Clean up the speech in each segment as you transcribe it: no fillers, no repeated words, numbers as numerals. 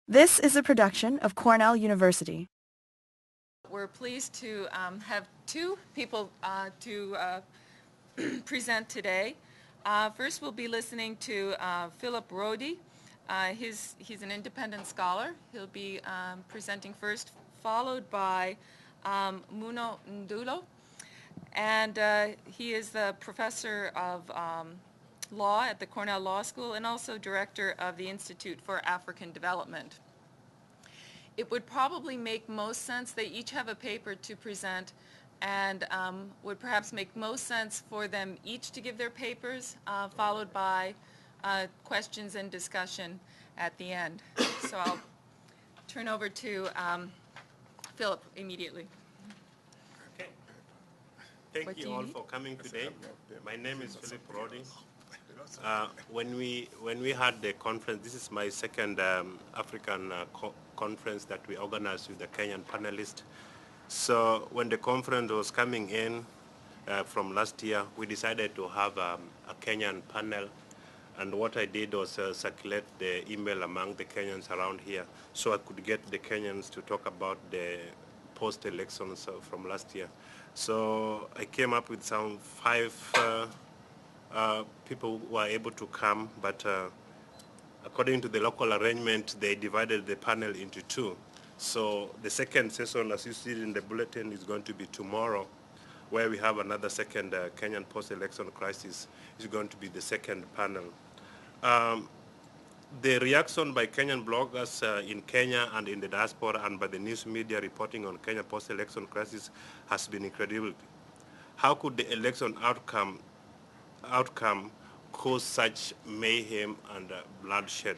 This is a production of Cornell University. We're pleased to have two people to present today. First, we'll be listening to Philip Rodi. He's an independent scholar. He'll be presenting first, followed by Muno Ndulo. And he is the professor of law at the Cornell Law School and also director of the Institute for African Development. It would probably make most sense, they each have a paper to present, and would perhaps make most sense for them each to give their papers, followed by questions and discussion at the end. So I'll turn over to Philip immediately. Okay. Thank you all for coming today. My name is Philip Rodi. When we had the conference, this is my second African conference that we organized with the Kenyan panelists. So when the conference was coming in from last year, we decided to have a Kenyan panel. And what I did was circulate the email among the Kenyans around here so I could get the Kenyans to talk about the post-elections from last year. So I came up with some 5 people who were able to come, but according to the local arrangement, they divided the panel into 2. So the second session, as you see in the bulletin, is going to be tomorrow, where we have another second Kenyan post-election crisis. Is going to be the second panel. The reaction by Kenyan bloggers in Kenya and in the diaspora and by the news media reporting on Kenya post-election crisis has been incredible. How could the election outcome cause such mayhem and bloodshed?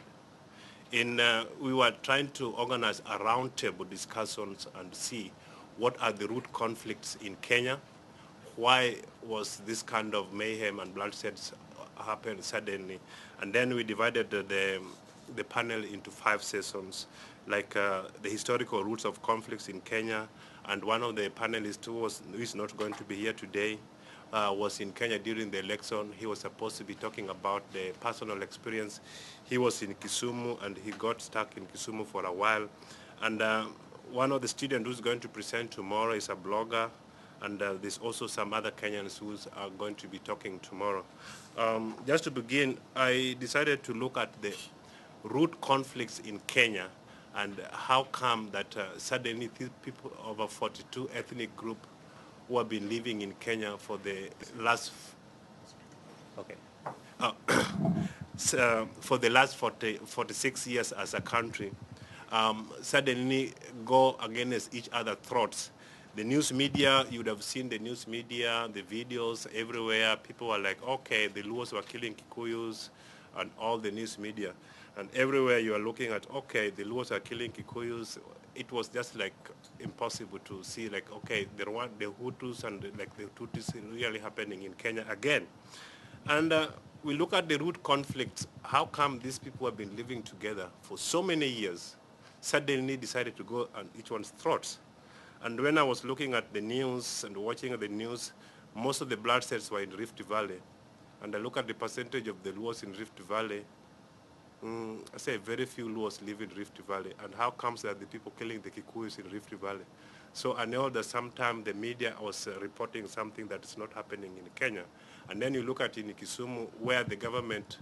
We were trying to organize a roundtable discussions and see what are the root conflicts in Kenya. Why was this kind of mayhem and bloodshed happen suddenly? And then we divided the panel into 5 sessions, like the historical roots of conflicts in Kenya. And one of the panelists who is not going to be here today was in Kenya during the election. He was supposed to be talking about the personal experience. He was in Kisumu and he got stuck in Kisumu for a while. And one of the students who's going to present tomorrow is a blogger, and there's also some other Kenyans who are going to be talking tomorrow. Just to begin, I decided to look at the root conflicts in Kenya and how come that suddenly these people, over 42 ethnic groups, who have been living in Kenya for the last, for the last 46 years as a country, suddenly go against each other's throats. The news media, you would have seen the news media, the videos everywhere. People were like, okay, the Luos were killing Kikuyus, and all the news media. And everywhere you are looking at, okay, the Luos are killing Kikuyus. It was just like impossible to see, like, okay, the Hutus and like the Tutsis really happening in Kenya again. And we look at the root conflicts. How come these people have been living together for so many years, suddenly decided to go on each one's throats? And when I was looking at the news and watching the news, most of the bloodsheds were in Rift Valley. And I look at the percentage of the Luos in Rift Valley, I say very few Luos live in Rift Valley. And how comes that the people killing the Kikuyus in Rift Valley? So I know that sometimes the media was reporting something that is not happening in Kenya. And then you look at in Kisumu, where the government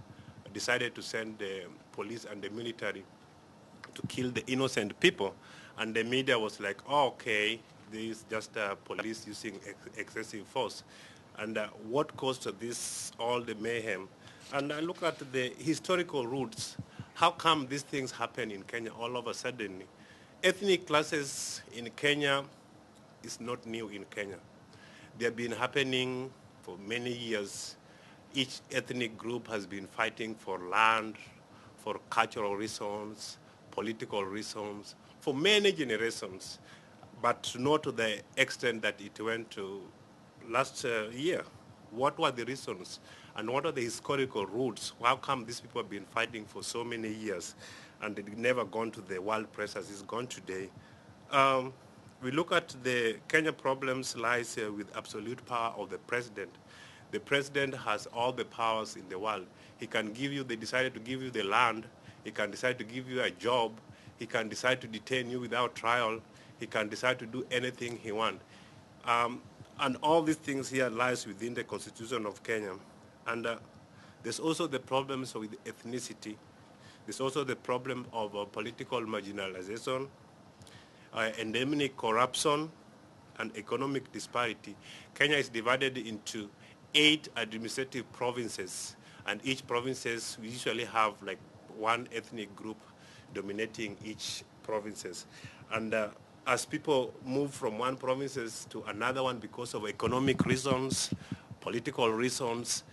decided to send the police and the military to kill the innocent people. And the media was like, oh, okay, this is just police using excessive force. And what caused this, all the mayhem? And I look at the historical roots. How come these things happen in Kenya all of a sudden? Ethnic classes in Kenya is not new in Kenya. They have been happening for many years. Each ethnic group has been fighting for land, for cultural reasons, political reasons, for many generations, but not to the extent that it went to last year. What were the reasons? And what are the historical roots? How come these people have been fighting for so many years and they've never gone to the world press as it's gone today? We look at the Kenya problems lies with absolute power of the president. The president has all the powers in the world. He can give you, they decided to give you the land. He can decide to give you a job. He can decide to detain you without trial. He can decide to do anything he wants. And all these things here lies within the Constitution of Kenya. And there's also the problems with ethnicity. There's also the problem of political marginalization, endemic corruption, and economic disparity. Kenya is divided into 8 administrative provinces, and each provinces usually have like one ethnic group dominating each provinces. And as people move from one provinces to another one because of economic reasons, political reasons,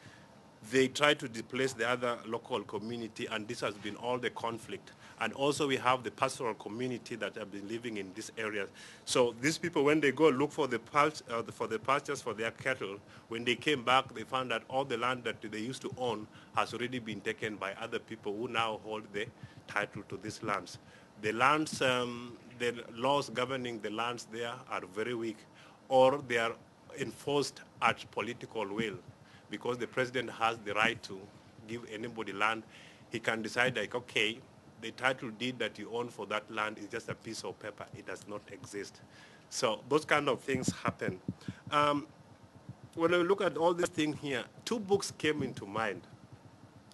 they try to displace the other local community, and this has been all the conflict. And also we have the pastoral community that have been living in this area. So these people, when they go look for the pastures for their cattle, when they came back, they found that all the land that they used to own has already been taken by other people who now hold the title to these lands. The lands, the laws governing the lands there are very weak, or they are enforced at political will, because the president has the right to give anybody land. He can decide like, okay, the title deed that you own for that land is just a piece of paper. It does not exist. So those kind of things happen. When I look at all these things here, 2 books came into mind.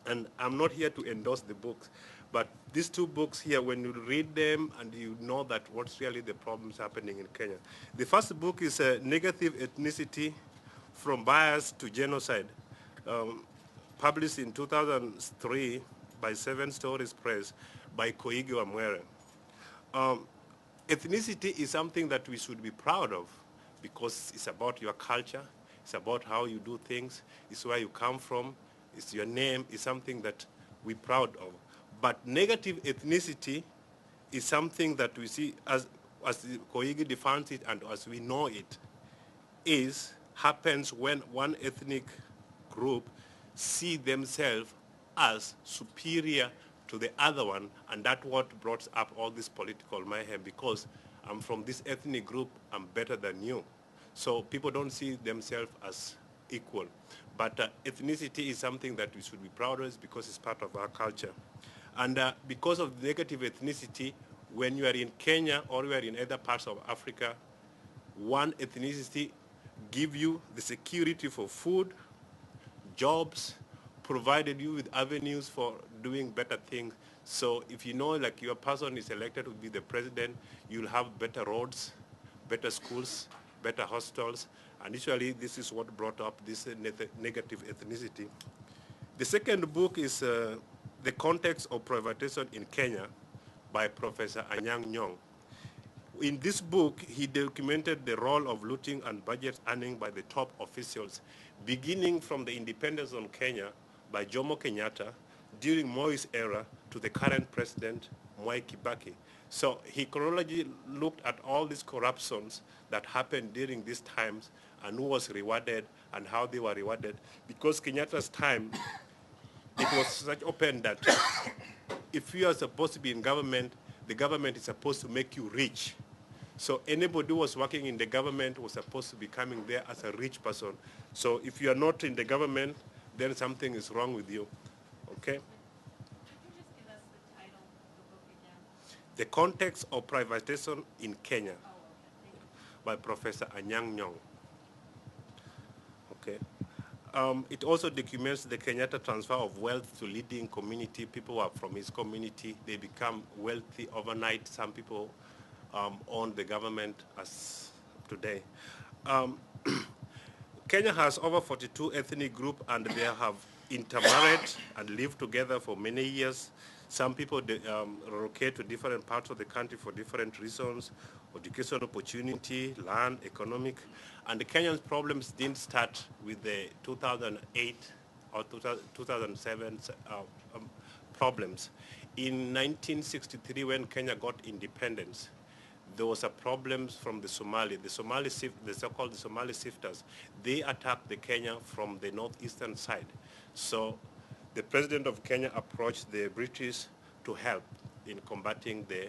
And I'm not here to endorse the books, but these 2 books here, when you read them and you know that what's really the problems happening in Kenya. The first book is Negative Ethnicity, From Bias to Genocide, published in 2003 by 7 Stories Press by Koigi Wamwere. Ethnicity is something that we should be proud of, because it's about your culture, it's about how you do things, it's where you come from, it's your name, it's something that we're proud of. But negative ethnicity is something that we see, as Koigi defines it and as we know it, happens when one ethnic group see themselves as superior to the other one, and that's what brought up all this political mayhem, because I'm from this ethnic group, I'm better than you. So people don't see themselves as equal. But ethnicity is something that we should be proud of, because it's part of our culture. And because of negative ethnicity, when you are in Kenya or you are in other parts of Africa, one ethnicity give you the security for food, jobs, provided you with avenues for doing better things. So if you know like your person is elected to be the president, you'll have better roads, better schools, better hostels, and usually this is what brought up this negative ethnicity. The second book is The Context of Privatization in Kenya by Professor Anyang' Nyong. In this book, he documented the role of looting and budget earning by the top officials, beginning from the independence of Kenya by Jomo Kenyatta during Moi's era to the current president, Mwai Kibaki. So he chronologically looked at all these corruptions that happened during these times and who was rewarded and how they were rewarded. Because Kenyatta's time, it was such open that if you are supposed to be in government, the government is supposed to make you rich. So anybody who was working in the government was supposed to be coming there as a rich person. So if you are not in the government, then something is wrong with you. Okay? Could you just give us the title of the book again? The Context of Privatization in Kenya Oh, okay. Thank you. by Professor Anyang' Nyong. Okay. It also documents the Kenyatta transfer of wealth to leading community. People who are from his community, they become wealthy overnight. Some people own the government as today. Kenya has over 42 ethnic groups, and they have intermarried and lived together for many years. Some people relocate to different parts of the country for different reasons: education opportunity, land, economic. And the Kenyan problems didn't start with the 2008 or 2007 problems. In 1963, when Kenya got independence, there was a problem from the Somali. The so-called Somali sifters, they attacked the Kenya from the northeastern side. So the president of Kenya approached the British to help in combating the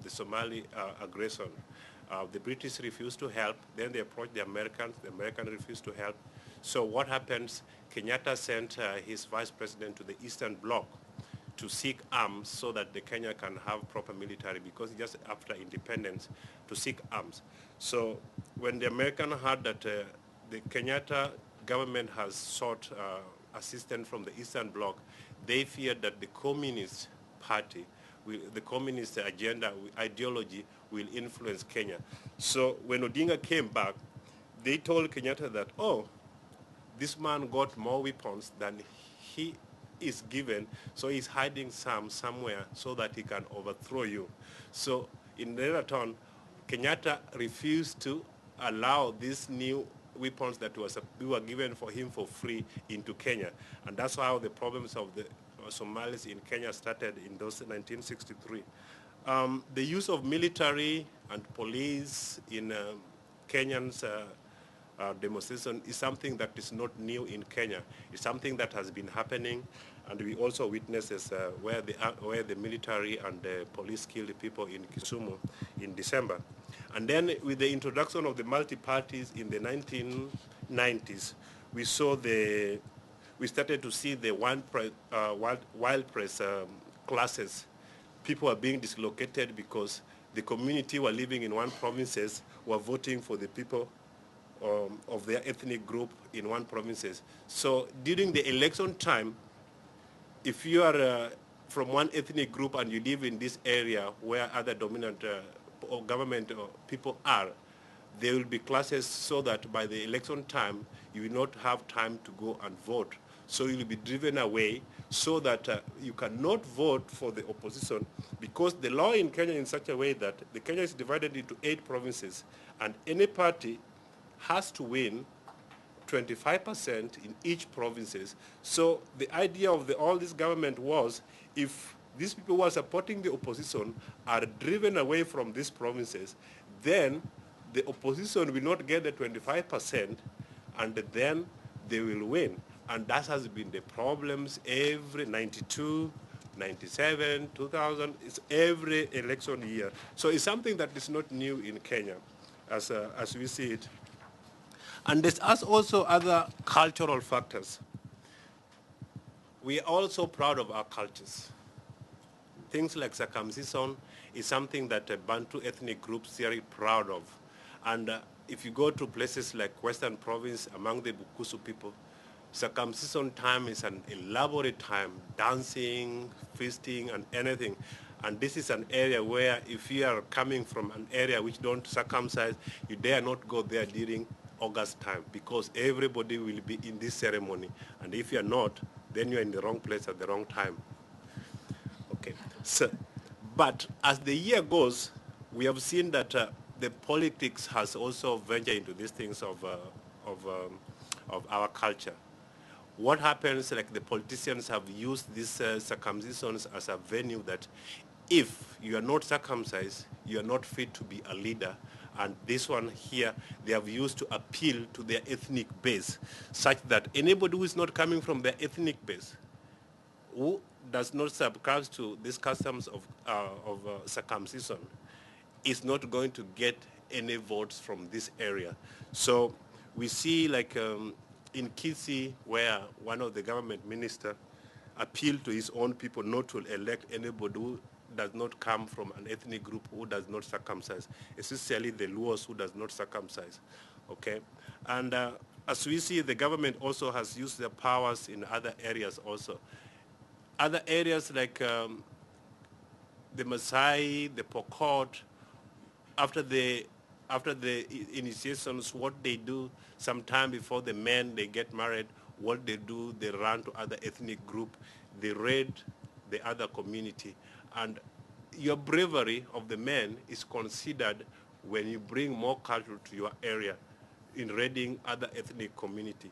Somali aggression. The British refused to help. Then they approached the Americans. The Americans refused to help. So what happens? Kenyatta sent his vice president to the Eastern Bloc to seek arms so that the Kenya can have proper military, because just after independence to seek arms. So when the American heard that the Kenyatta government has sought assistance from the Eastern Bloc, they feared that the Communist Party, the communist agenda, ideology will influence Kenya. So when Odinga came back, they told Kenyatta that, oh, this man got more weapons than he is given, so he's hiding some somewhere so that he can overthrow you. So in return, Kenyatta refused to allow these new weapons that were given for him for free into Kenya. And that's how the problems of the Somalis in Kenya started in those 1963. The use of military and police in Kenyans demonstration is something that is not new in Kenya. It's something that has been happening, and we also witnesses where the military and the police killed people in Kisumu in December. And then with the introduction of the multi-parties in the 1990s, we started to see the wild press classes. People are being dislocated because the community were living in one provinces were voting for the people of their ethnic group in one provinces. So during the election time, if you are from one ethnic group and you live in this area where other dominant or government people are, there will be classes so that by the election time, you will not have time to go and vote. So you will be driven away so that you cannot vote for the opposition, because the law in Kenya is in such a way that the Kenya is divided into 8 provinces, and any party has to win 25% in each provinces. So the idea of all this government was, if these people who are supporting the opposition are driven away from these provinces, then the opposition will not get the 25%, and then they will win. And that has been the problems every 92, 97, 2000, it's every election year. So it's something that is not new in Kenya as we see it. And there's also other cultural factors. We are also proud of our cultures. Things like circumcision is something that Bantu ethnic groups are very proud of. And if you go to places like Western Province, among the Bukusu people, circumcision time is an elaborate time, dancing, feasting, and anything. And this is an area where if you are coming from an area which don't circumcise, you dare not go there during August time, because everybody will be in this ceremony. And if you are not, then you're in the wrong place at the wrong time. Okay. So, but as the year goes, we have seen that the politics has also ventured into these things of our culture. What happens, like the politicians have used these circumcisions as a venue that if you are not circumcised, you are not fit to be a leader. And this one here, they have used to appeal to their ethnic base, such that anybody who is not coming from their ethnic base, who does not subscribe to these customs of circumcision, is not going to get any votes from this area. So we see like in Kisii, where one of the government minister appealed to his own people not to elect anybody who does not come from an ethnic group who does not circumcise, especially the Luos who does not circumcise, okay? And as we see, the government also has used their powers in other areas also. Other areas like the Maasai, the Pokot, after the initiations, what they do sometime before the men, they get married, what they do, they run to other ethnic group, they raid the other community. And your bravery of the men is considered when you bring more culture to your area in raiding other ethnic community,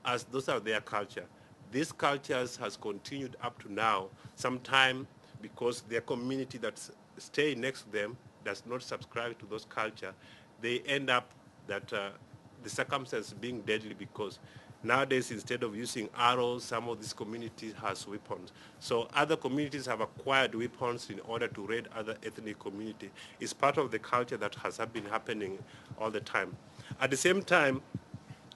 as those are their culture. These cultures has continued up to now, sometime because their community that stay next to them does not subscribe to those culture, they end up that the circumstances being deadly, because nowadays, instead of using arrows, some of these communities has weapons. So other communities have acquired weapons in order to raid other ethnic community. It's part of the culture that has been happening all the time. At the same time,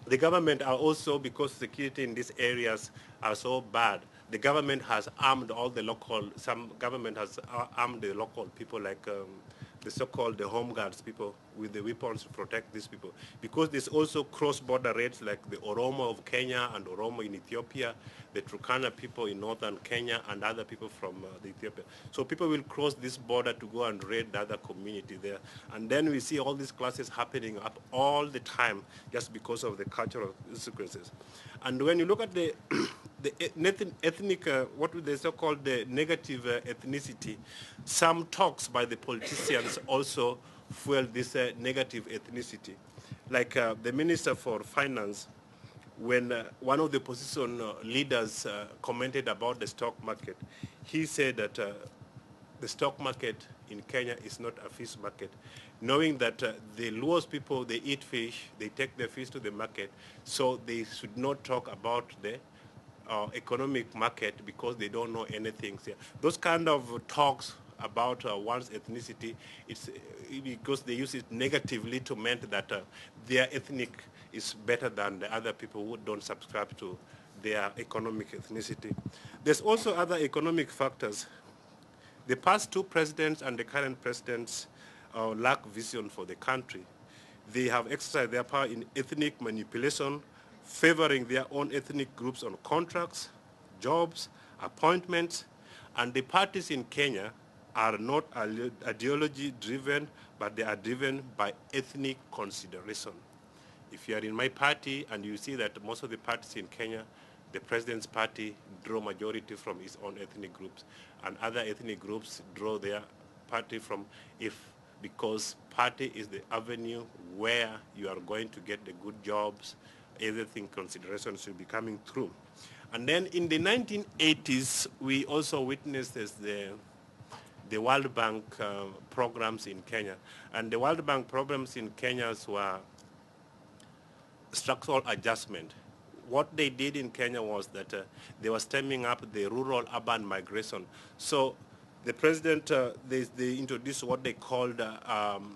the government are also, because security in these areas are so bad, the government has armed all the local, some government has armed the local people like the so-called the home guards people with the weapons to protect these people. Because there's also cross-border raids like the Oromo of Kenya and Oromo in Ethiopia, the Turkana people in northern Kenya and other people from the Ethiopia. So people will cross this border to go and raid the other community there. And then we see all these classes happening up all the time just because of the cultural consequences. And when you look at the ethnic, what they so-called the negative ethnicity, some talks by the politicians also fuel this negative ethnicity. Like the Minister for Finance, when one of the opposition leaders commented about the stock market, he said that the stock market in Kenya is not a fish market, knowing that the Luos people, they eat fish, they take their fish to the market, so they should not talk about the economic market because they don't know anything. Those kind of talks about one's ethnicity, it's because they use it negatively to mean that their ethnic is better than the other people who don't subscribe to their economic ethnicity. There's also other economic factors. The past two presidents and the current presidents lack vision for the country. They have exercised their power in ethnic manipulation, favoring their own ethnic groups on contracts, jobs, appointments, and the parties in Kenya are not ideology driven, but they are driven by ethnic consideration. If you are in my party and you see that most of the parties in Kenya, the president's party draw majority from its own ethnic groups, and other ethnic groups draw their party from because party is the avenue where you are going to get the good jobs, everything consideration should be coming through. And then in the 1980s, we also witnessed the World Bank programs in Kenya. And the World Bank programs in Kenya were structural adjustment. What they did in Kenya was that they were stemming up the rural-urban migration. So the president, they introduced what they called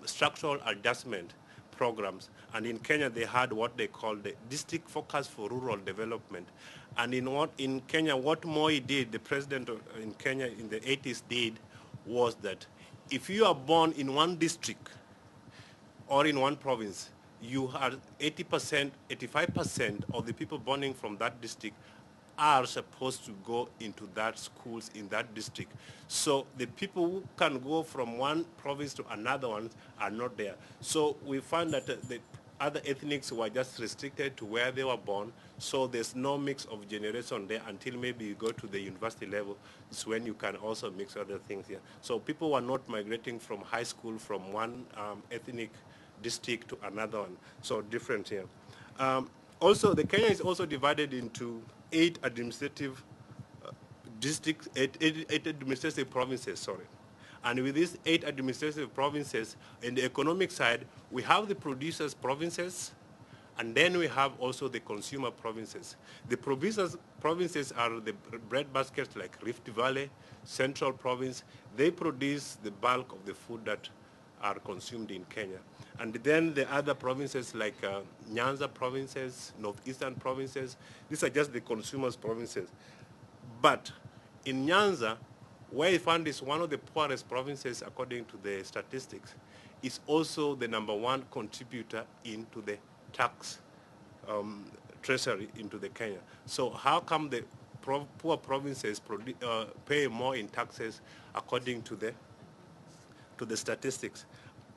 structural adjustment programs. And in Kenya, they had what they called the district focus for rural development. And in Kenya, what Moi did, the president in Kenya in the 80s did, was that if you are born in one district or in one province, you are 80%, 85% of the people born from that district are supposed to go into that schools in that district. So the people who can go from one province to another one are not there. So we find that the other ethnics were just restricted to where they were born. So there's no mix of generation there until maybe you go to the university level. It's when you can also mix other things here. So people were not migrating from high school from one ethnic district to another one. So different here. Also, the Kenya is also divided into 8 administrative districts, eight administrative provinces, sorry. And with these 8 administrative provinces, in the economic side, we have the producers provinces, and then we have also the consumer provinces. The producers provinces are the bread baskets like Rift Valley, Central Province. They produce the bulk of the food that are consumed in Kenya. And then the other provinces like Nyanza provinces, northeastern provinces, these are just the consumers provinces. But in Nyanza, where I found is one of the poorest provinces according to the statistics, is also the #1 contributor into the tax treasury into the Kenya. So how come the poor provinces pay more in taxes according to the statistics?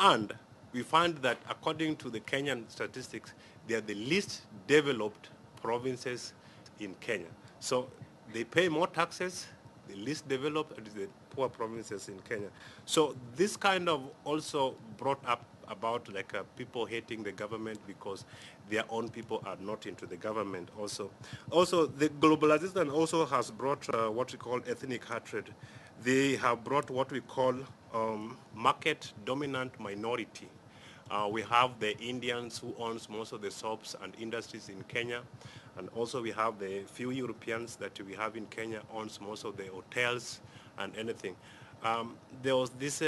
And we find that according to the Kenyan statistics, they are the least developed provinces in Kenya. So they pay more taxes, the least developed are the poor provinces in Kenya. So this kind of also brought up about like people hating the government because their own people are not into the government also. Also, the globalization also has brought what we call ethnic hatred. They have brought what we call market-dominant minority. We have the Indians who owns most of the shops and industries in Kenya. And also we have the few Europeans that we have in Kenya owns most of the hotels and anything. There was this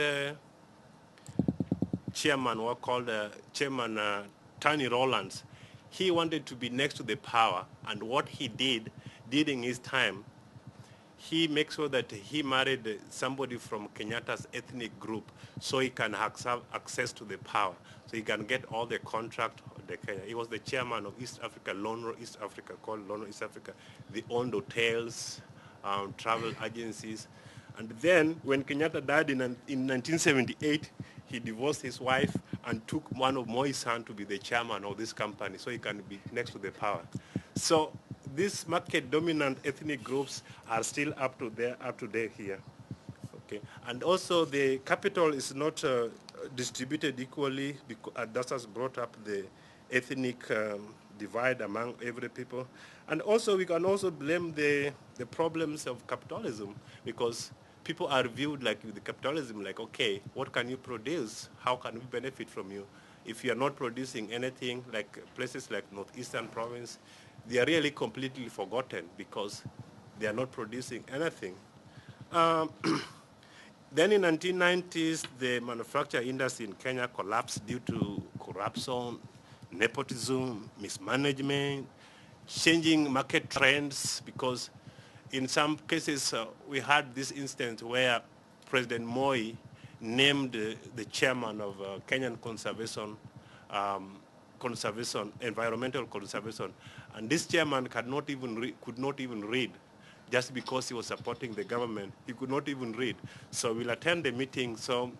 chairman, what called Chairman Tony Rowlands. He wanted to be next to the power, and what he did in his time, he makes sure that he married somebody from Kenyatta's ethnic group so he can have access to the power, so he can get all the contract of the Kenya. He was the chairman of East Africa, Lonro East Africa, called Lonro East Africa. They owned hotels, travel agencies. And then when Kenyatta died in 1978, he divorced his wife and took one of Moi's sons to be the chairman of this company so he can be next to the power. So these market dominant ethnic groups are still up to date here. Okay, and also the capital is not distributed equally, because that has brought up the ethnic divide among every people. And also we can also blame the problems of capitalism, because people are viewed like with the capitalism, like, okay, what can you produce? How can we benefit from you? If you are not producing anything, like places like Northeastern province, they are really completely forgotten because they are not producing anything. Then in 1990s, the manufacture industry in Kenya collapsed due to corruption, nepotism, mismanagement, changing market trends, because in some cases we had this instance where President Moi named the chairman of Kenyan environmental conservation, and this chairman could not even read. Just because he was supporting the government, he could not even read. So we'll attend the meeting. So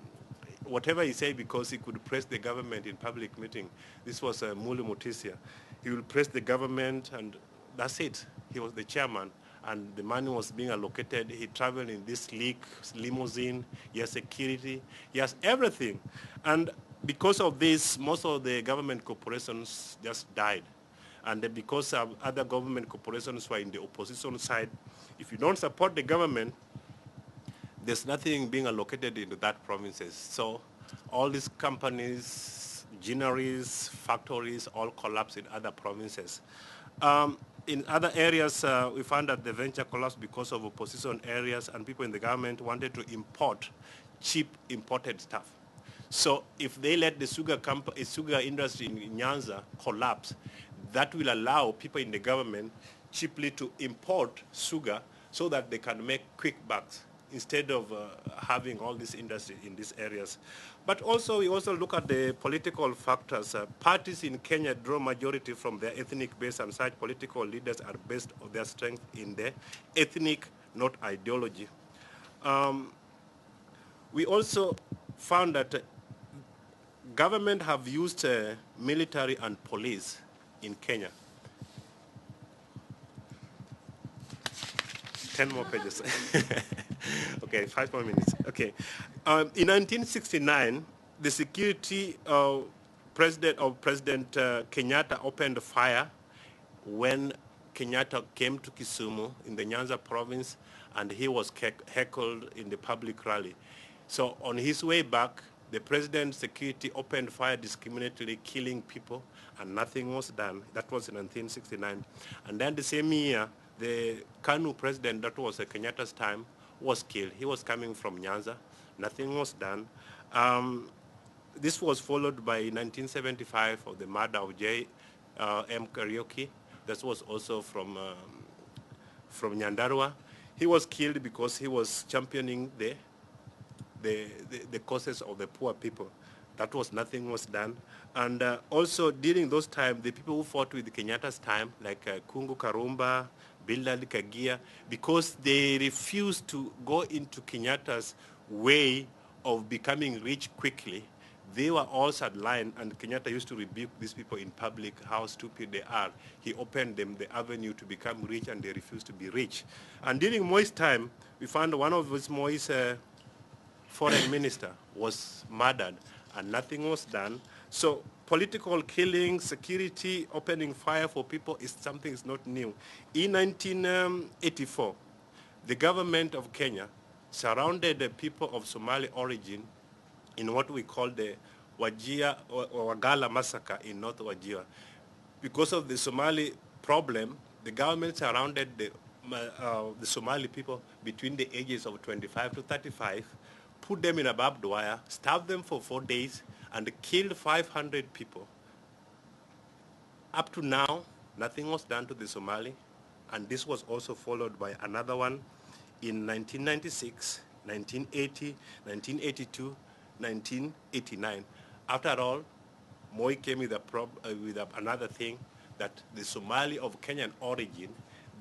whatever he said, because he could press the government in public meeting. This was Mulu Mutisia. He will press the government, and that's it. He was the chairman, and the money was being allocated. He traveled in this sleek limousine. He has security. He has everything. And because of this, most of the government corporations just died. And because other government corporations were in the opposition side, if you don't support the government, there's nothing being allocated into that provinces. So all these companies, gineries, factories, all collapsed in other provinces. In other areas, we found that the venture collapsed because of opposition areas, and people in the government wanted to import cheap imported stuff. So if they let the sugar industry in Nyanza collapse, that will allow people in the government cheaply to import sugar so that they can make quick bucks instead of having all this industry in these areas. But also, we also look at the political factors. Parties in Kenya draw majority from their ethnic base, and such political leaders are based on their strength in their ethnic, not ideology. We also found that government have used military and police in Kenya. 10 more pages. Okay, 5 more minutes. Okay. In 1969, the security President Kenyatta opened fire when Kenyatta came to Kisumu in the Nyanza province, and he was heckled in the public rally. So on his way back, the president's security opened fire discriminatorily, killing people, and nothing was done. That was in 1969. And then the same year, the KANU president, that was Kenyatta's time, was killed. He was coming from Nyanza. Nothing was done. This was followed by 1975 of the murder of J.M. Kariuki. That was also from Nyandarua. He was killed because he was championing the causes of the poor people. That was, nothing was done. And also during those times, the people who fought with Kenyatta's time, like Kungu Karumba, Bildad Kagia, because they refused to go into Kenyatta's way of becoming rich quickly, they were all sidelined, and Kenyatta used to rebuke these people in public, how stupid they are. He opened them the avenue to become rich, and they refused to be rich. And during Moi's time, we found one of Moi's foreign minister was murdered, and nothing was done. So political killing, security, opening fire for people is something is not new. In 1984, the government of Kenya surrounded the people of Somali origin in what we call the Wajir or Wagala massacre in North Wajir. Because of the Somali problem, the government surrounded the Somali people between the ages of 25 to 35, put them in a barbed wire, starved them for 4 days, and killed 500 people. Up to now, nothing was done to the Somali, and this was also followed by another one in 1996, 1980, 1982, 1989. After all, Moi came with, another thing, that the Somali of Kenyan origin,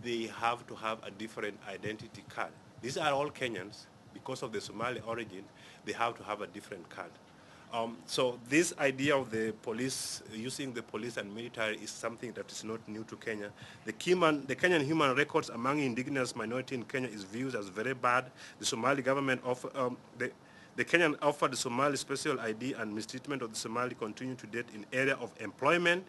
they have to have a different identity card. These are all Kenyans. Because of the Somali origin, they have to have a different card. So this idea of the police, using the police and military, is something that is not new to Kenya. The Kenyan human records among indigenous minority in Kenya is viewed as very bad. The Somali government the Kenyan offered the Somali special ID, and mistreatment of the Somali continue to date in area of employment,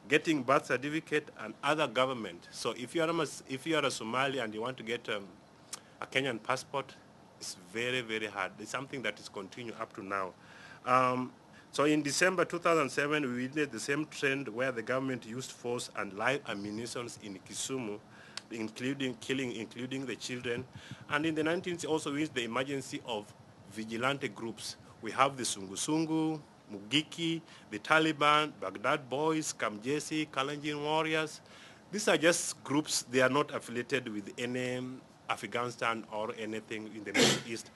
getting birth certificate, and other government. So if you are a Somali and you want to get a Kenyan passport, it's very, very hard. It's something that is continuing up to now. So in December 2007, we witnessed the same trend where the government used force and live ammunition in Kisumu, including the children. And in the 19th, also with the emergency of vigilante groups. We have the Sungu, Mugiki, the Taliban, Baghdad Boys, Kamjesi, Kalenjin Warriors. These are just groups. They are not affiliated with any Afghanistan or anything in the Middle East.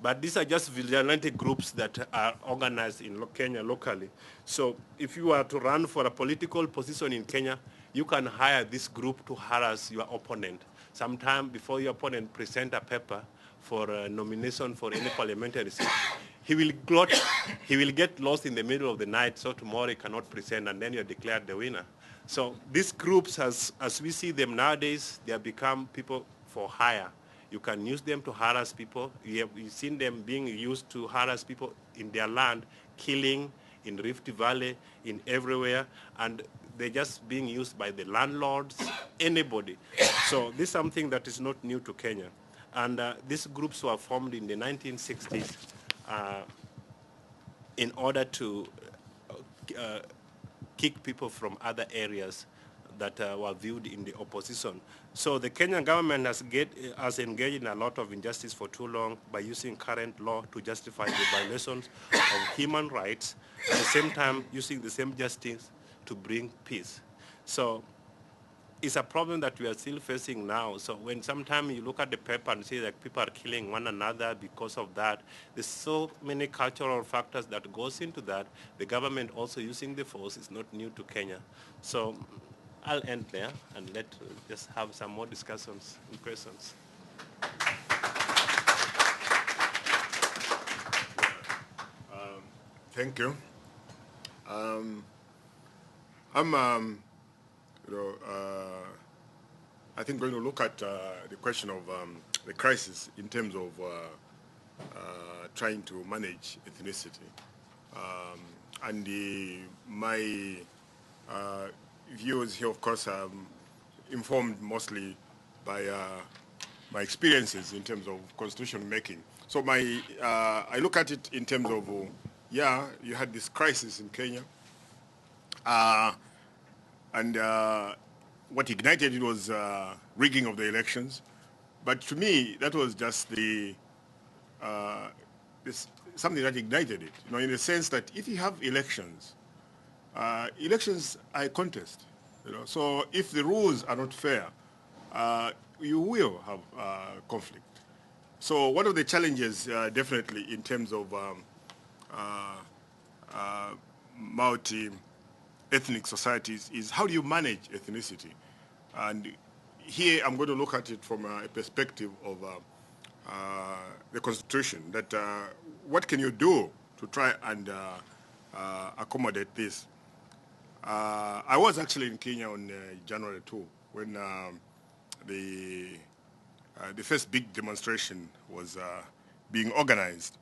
But these are just vigilante groups that are organized in Kenya locally. So if you are to run for a political position in Kenya, you can hire this group to harass your opponent. Sometime before your opponent present a paper for a nomination for any parliamentary seat, he will get lost in the middle of the night, so tomorrow he cannot present, and then you're declared the winner. So these groups, as we see them nowadays, they have become people for hire. You can use them to harass people. You've seen them being used to harass people in their land, killing in Rift Valley, in everywhere, and they're just being used by the landlords, anybody. So this is something that is not new to Kenya. And these groups were formed in the 1960s in order to kick people from other areas that were viewed in the opposition. So the Kenyan government has engaged in a lot of injustice for too long by using current law to justify the violations of human rights, at the same time using the same justice to bring peace. So it's a problem that we are still facing now. So when sometimes you look at the paper and see that people are killing one another because of that, there's so many cultural factors that goes into that. The government also using the force is not new to Kenya. So I'll end there and just have some more discussions and questions. Thank you. I think going to look at the question of the crisis in terms of trying to manage ethnicity. My views here, of course, are informed mostly by my experiences in terms of constitution making. So I look at it in terms of, you had this crisis in Kenya, and what ignited it was rigging of the elections. But to me, that was just something that ignited it, in the sense that if you have elections, elections are a contest. So if the rules are not fair, you will have conflict. So one of the challenges, definitely, in terms of multi-ethnic societies is how do you manage ethnicity? And here I'm going to look at it from a perspective of the Constitution, that what can you do to try and accommodate this? I was actually in Kenya on January 2 when the first big demonstration was being organized,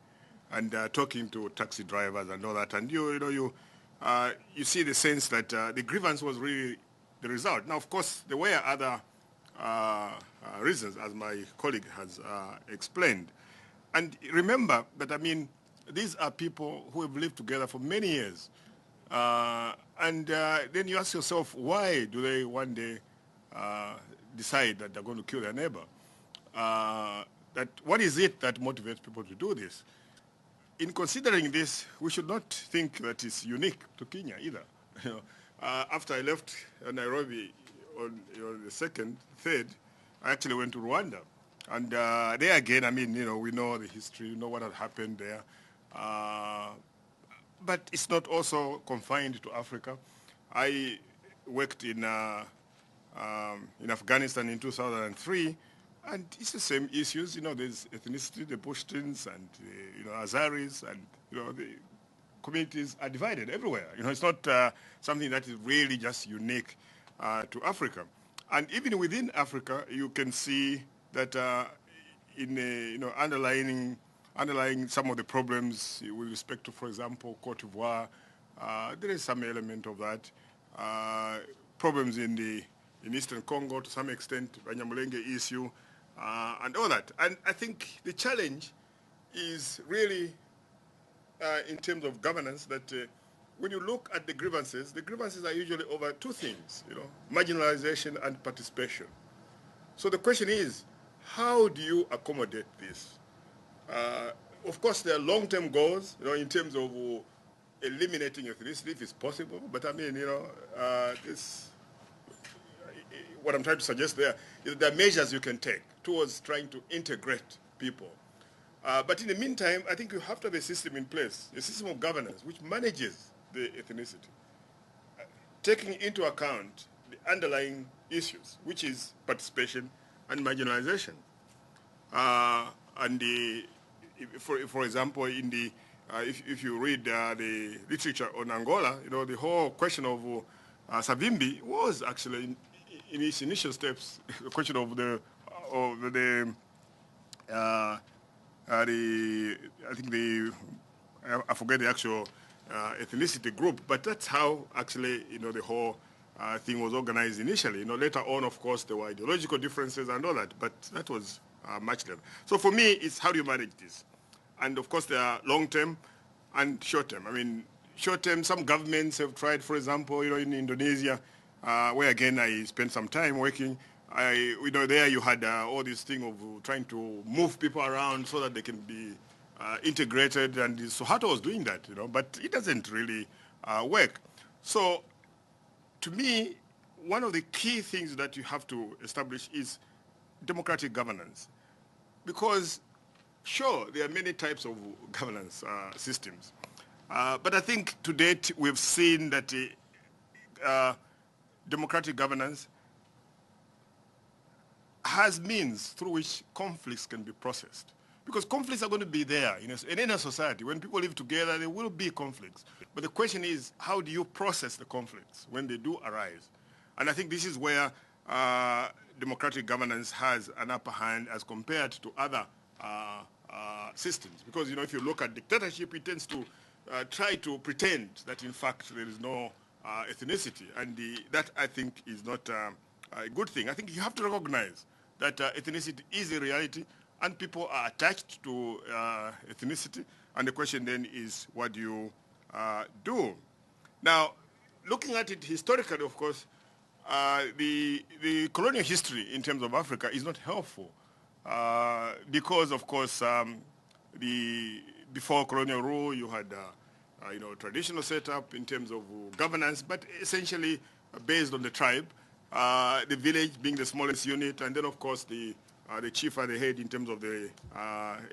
and talking to taxi drivers and all that, and you see the sense that the grievance was really the result. Now, of course, there were other reasons, as my colleague has explained. And remember that, these are people who have lived together for many years. And then you ask yourself, why do they one day decide that they're going to kill their neighbor? What is it that motivates people to do this? In considering this, we should not think that it's unique to Kenya either. After I left Nairobi on the 3rd, I actually went to Rwanda. And there again, I mean, we know the history, we know what had happened there. But it's not also confined to Africa. I worked in Afghanistan in 2003, and it's the same issues. There's ethnicity, the Pashtuns and Azaris, and the communities are divided everywhere. It's not something that is really just unique to Africa. And even within Africa, you can see that in underlying some of the problems with respect to, for example, Cote d'Ivoire, there is some element of that. Problems in Eastern Congo to some extent, Banyamulenge issue, and all that. And I think the challenge is really in terms of governance that when you look at the grievances are usually over two things, marginalization and participation. So the question is, how do you accommodate this? Of course, there are long-term goals, in terms of eliminating ethnicity if it's possible. But I mean, what I'm trying to suggest there is there are measures you can take towards trying to integrate people. But in the meantime, I think you have to have a system in place, a system of governance which manages the ethnicity, taking into account the underlying issues, which is participation and marginalization. For example, if you read the literature on Angola, the whole question of Savimbi was actually in its initial steps a question of I forget the actual ethnicity group, but that's how actually the whole thing was organized initially. Later on, of course, there were ideological differences and all that, but that was much later. So for me, it's how do you manage this? And of course, there are long-term and short-term. I mean, short-term, some governments have tried, for example, in Indonesia, where again I spent some time working. There you had all this thing of trying to move people around so that they can be integrated, and Suharto was doing that, but it doesn't really work. So, to me, one of the key things that you have to establish is democratic governance, because sure, there are many types of governance systems, but I think to date we've seen that democratic governance has means through which conflicts can be processed. Because conflicts are going to be there. In any society, when people live together, there will be conflicts. But the question is, how do you process the conflicts when they do arise? And I think this is where democratic governance has an upper hand as compared to other systems. Because, if you look at dictatorship, it tends to try to pretend that, in fact, there is no ethnicity. And that, I think, is not a good thing. I think you have to recognize that ethnicity is a reality, and people are attached to ethnicity. And the question then is, what do you do? Now, looking at it historically, of course, the colonial history in terms of Africa is not helpful because, of course, before colonial rule, you had traditional setup in terms of governance, but essentially based on the tribe, the village being the smallest unit, and then, of course, the chief at the head in terms of the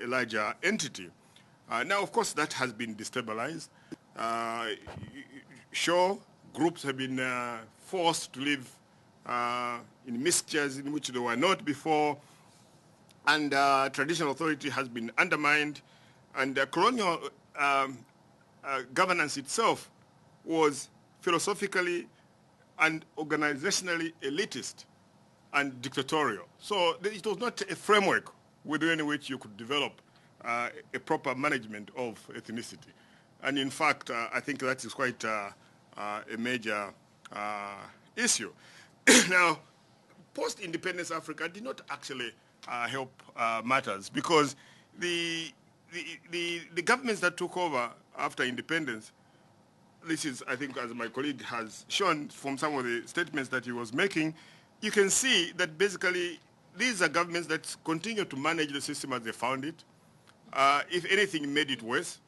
larger entity. Now, of course, that has been destabilized. Sure, groups have been forced to live in mixtures in which they were not before, and traditional authority has been undermined, and colonial governance itself was philosophically and organizationally elitist and dictatorial. So it was not a framework within which you could develop a proper management of ethnicity. And in fact, I think that is quite a major issue. Now, post-independence Africa did not actually help matters, because the governments that took over after independence, this is, I think, as my colleague has shown from some of the statements that he was making, you can see that basically these are governments that continue to manage the system as they found it. If anything, made it worse.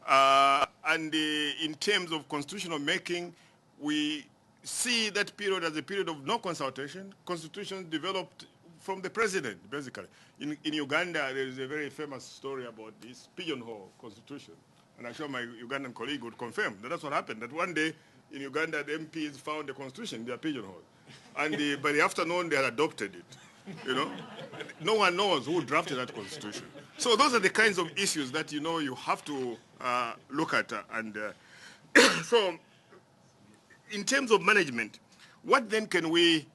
And in terms of constitutional making, we see that period as a period of no consultation. Constitutions developed from the president, basically. In Uganda, there is a very famous story about this pigeonhole constitution. And I'm sure my Ugandan colleague would confirm that that's what happened, that one day in Uganda, the MPs found the constitution in their pigeonhole. And by the afternoon, they had adopted it. You know, no one knows who drafted that constitution. So those are the kinds of issues that, you know, you have to look at. So in terms of management, what then can we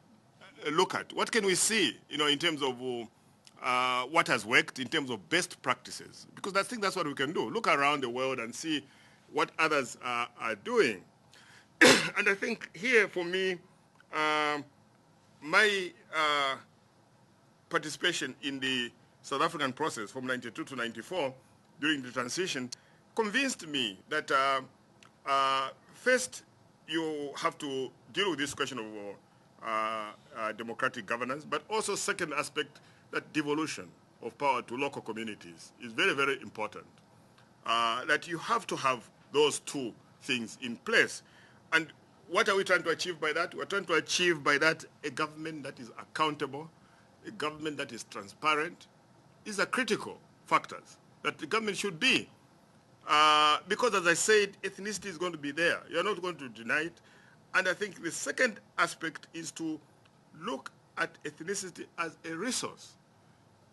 look at? What can we see, you know, in terms of what has worked, in terms of best practices? Because I think that's what we can do. Look around the world and see what others are doing. And I think here, for me, my participation in the South African process from 92 to 94 during the transition convinced me that first you have to deal with this question of democratic governance, but also second aspect, that devolution of power to local communities is very, very important. That you have to have those two things in place. And what are we trying to achieve by that? We're trying to achieve by that a government that is accountable, a government that is transparent. These are critical factors that the government should be. Because as I said, ethnicity is going to be there. You're not going to deny it. And I think the second aspect is to look at ethnicity as a resource.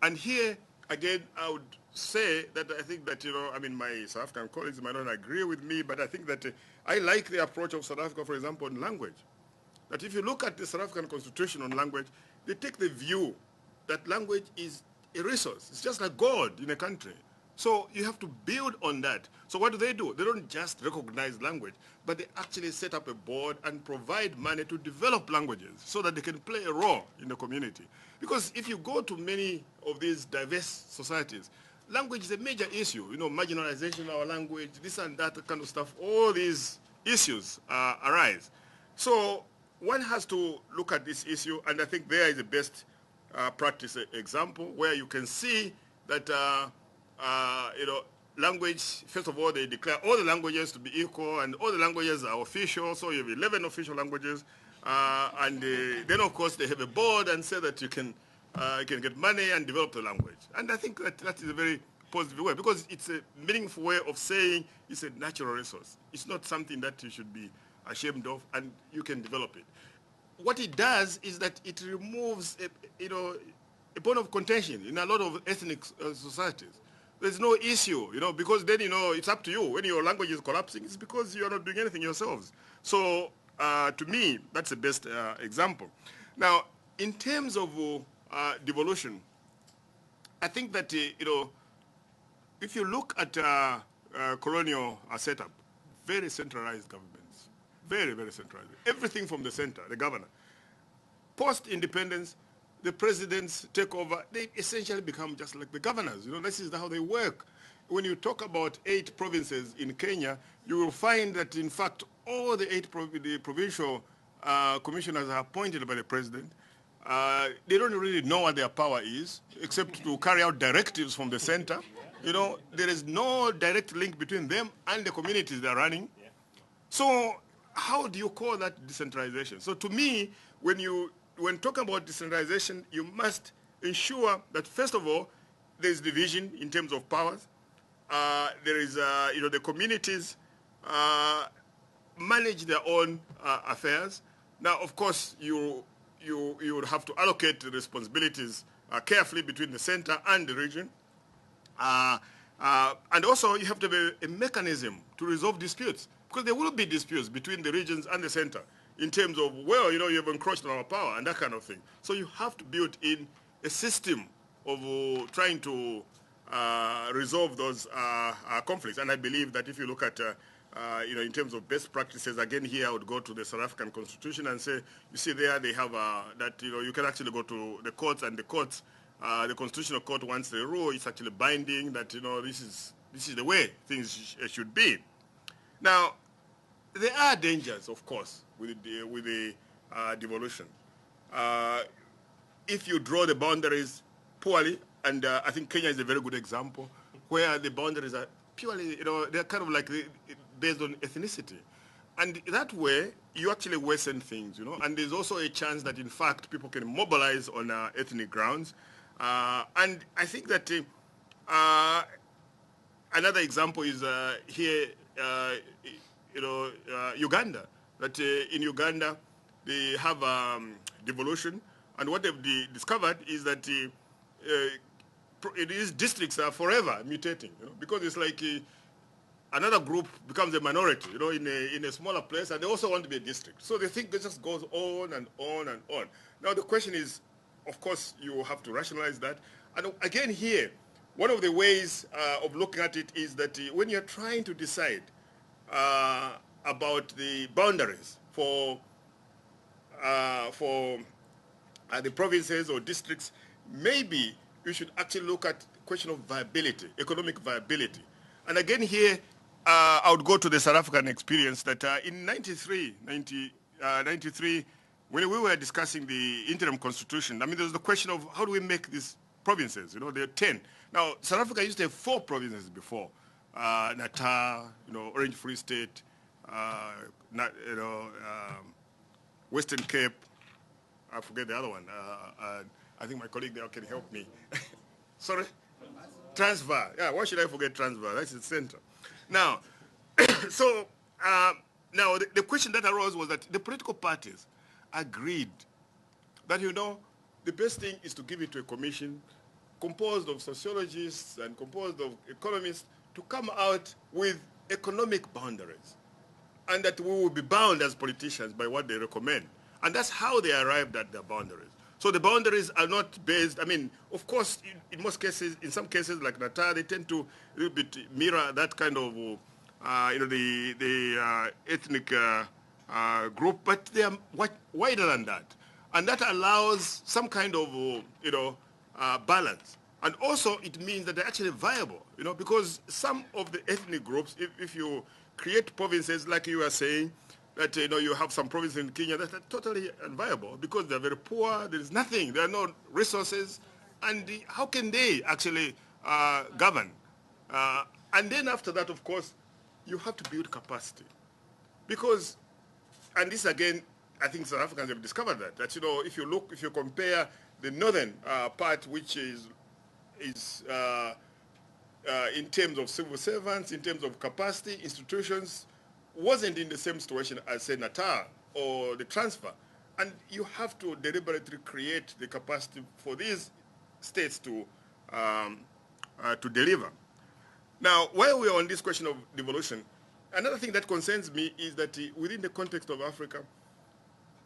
And here, again, I would say that I think that, you know, I mean, my South African colleagues might not agree with me, but I think that I like the approach of South Africa, for example, on language. That if you look at the South African constitution on language, they take the view that language is a resource. It's just like God in a country. So you have to build on that. So what do? They don't just recognize language, but they actually set up a board and provide money to develop languages so that they can play a role in the community. Because if you go to many of these diverse societies, language is a major issue. You know, marginalization of our language, this and that kind of stuff, all these issues arise. So one has to look at this issue, and I think there is the best practice example where you can see that you know, language, first of all, they declare all the languages to be equal, and all the languages are official, so you have 11 official languages, and then, of course, they have a board and say that you can get money and develop the language. And I think that is a very positive way, because it's a meaningful way of saying it's a natural resource. It's not something that you should be ashamed of, and you can develop it. What it does is that it removes, you know, a point of contention in a lot of ethnic societies. There's no issue, you know, because then, you know, it's up to you. When your language is collapsing, it's because you're not doing anything yourselves. So, to me, that's the best example. Now, in terms of devolution, I think that, you know, if you look at colonial setup, very centralized governments, very, very centralized. Everything from the center, the governor. Post-independence, the presidents take over, they essentially become just like the governors. You know, this is how they work. When you talk about 8 provinces in Kenya, you will find that, in fact, all the 8 the provincial commissioners are appointed by the president. They don't really know what their power is, except to carry out directives from the center. You know, there is no direct link between them and the communities they're running. So how do you call that decentralization? So to me, when talking about decentralization, you must ensure that, first of all, there's division in terms of powers. There is, you know, the communities manage their own affairs. Now, of course, you would have to allocate the responsibilities carefully between the center and the region. And also, you have to have a mechanism to resolve disputes, because there will be disputes between the regions and the center in terms of, well, you know, you have encroached on our power and that kind of thing. So you have to build in a system of trying to resolve those conflicts. And I believe that if you look at, you know, in terms of best practices, again, here I would go to the South African Constitution and say, you see there they have that, you know, you can actually go to the courts, and the courts, the Constitutional Court, once they rule, it's actually binding that, you know, this is the way things should be. Now, there are dangers, of course, with the devolution. If you draw the boundaries poorly, and I think Kenya is a very good example, where the boundaries are purely, you know, they're kind of like based on ethnicity. And that way, you actually worsen things, and there's also a chance that, in fact, people can mobilize on ethnic grounds. And I think that another example is here, Uganda. That in Uganda, they have devolution, and what they've discovered is that these districts are forever mutating, because it's like another group becomes a minority, in a smaller place, and they also want to be a district. So they think this just goes on and on and on. Now the question is, of course, you have to rationalize that. And again here, one of the ways of looking at it is that when you're trying to decide about the boundaries for the provinces or districts, maybe you should actually look at the question of viability, economic viability. And again here, I would go to the South African experience that in 93, when we were discussing the interim constitution, I mean, there was the question of how do we make these provinces, there are 10. Now, South Africa used to have 4 provinces before, Natal, Orange Free State, Western Cape, I forget the other one. I think my colleague there can help me. Sorry? Transvaal. Yeah, why should I forget Transvaal? That's the center. Now, so now the question that arose was that the political parties agreed that, the best thing is to give it to a commission composed of sociologists and composed of economists to come out with economic boundaries, and that we will be bound as politicians by what they recommend. And that's how they arrived at their boundaries. So the boundaries are not based, of course, in most cases, in some cases like Natal, they tend to a little bit mirror that kind of, the ethnic group, but they are wider than that. And that allows some kind of, balance. And also it means that they're actually viable, because some of the ethnic groups, if you create provinces like you were saying, that you have some provinces in Kenya that are totally unviable because they're very poor, there is nothing, there are no resources, and how can they actually govern? And then after that, of course, you have to build capacity. Because, and this again, I think South Africans have discovered that if you compare the northern part, which is in terms of civil servants, in terms of capacity, institutions, wasn't in the same situation as, say, Natal or the transfer. And you have to deliberately create the capacity for these states to deliver. Now, while we are on this question of devolution, another thing that concerns me is that within the context of Africa,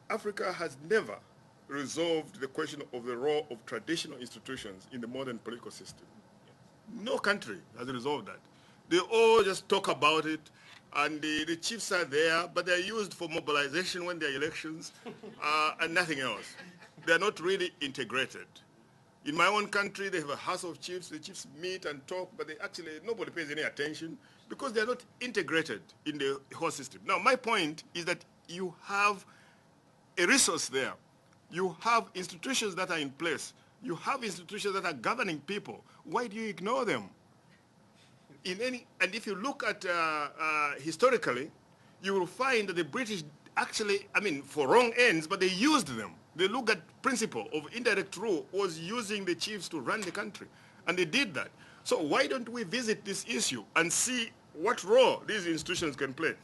Africa has never resolved the question of the role of traditional institutions in the modern political system. No country has resolved that. They all just talk about it, and the chiefs are there, but they're used for mobilization when there are elections, and nothing else. They're not really integrated. In my own country, they have a house of chiefs. The chiefs meet and talk, but nobody pays any attention because they're not integrated in the whole system. Now, my point is that you have a resource there. You have institutions that are in place. You have institutions that are governing people. Why do you ignore them? And if you look at historically, you will find that the British actually, for wrong ends, but they used them. They look at principle of indirect rule was using the chiefs to run the country. And they did that. So why don't we visit this issue and see what role these institutions can play?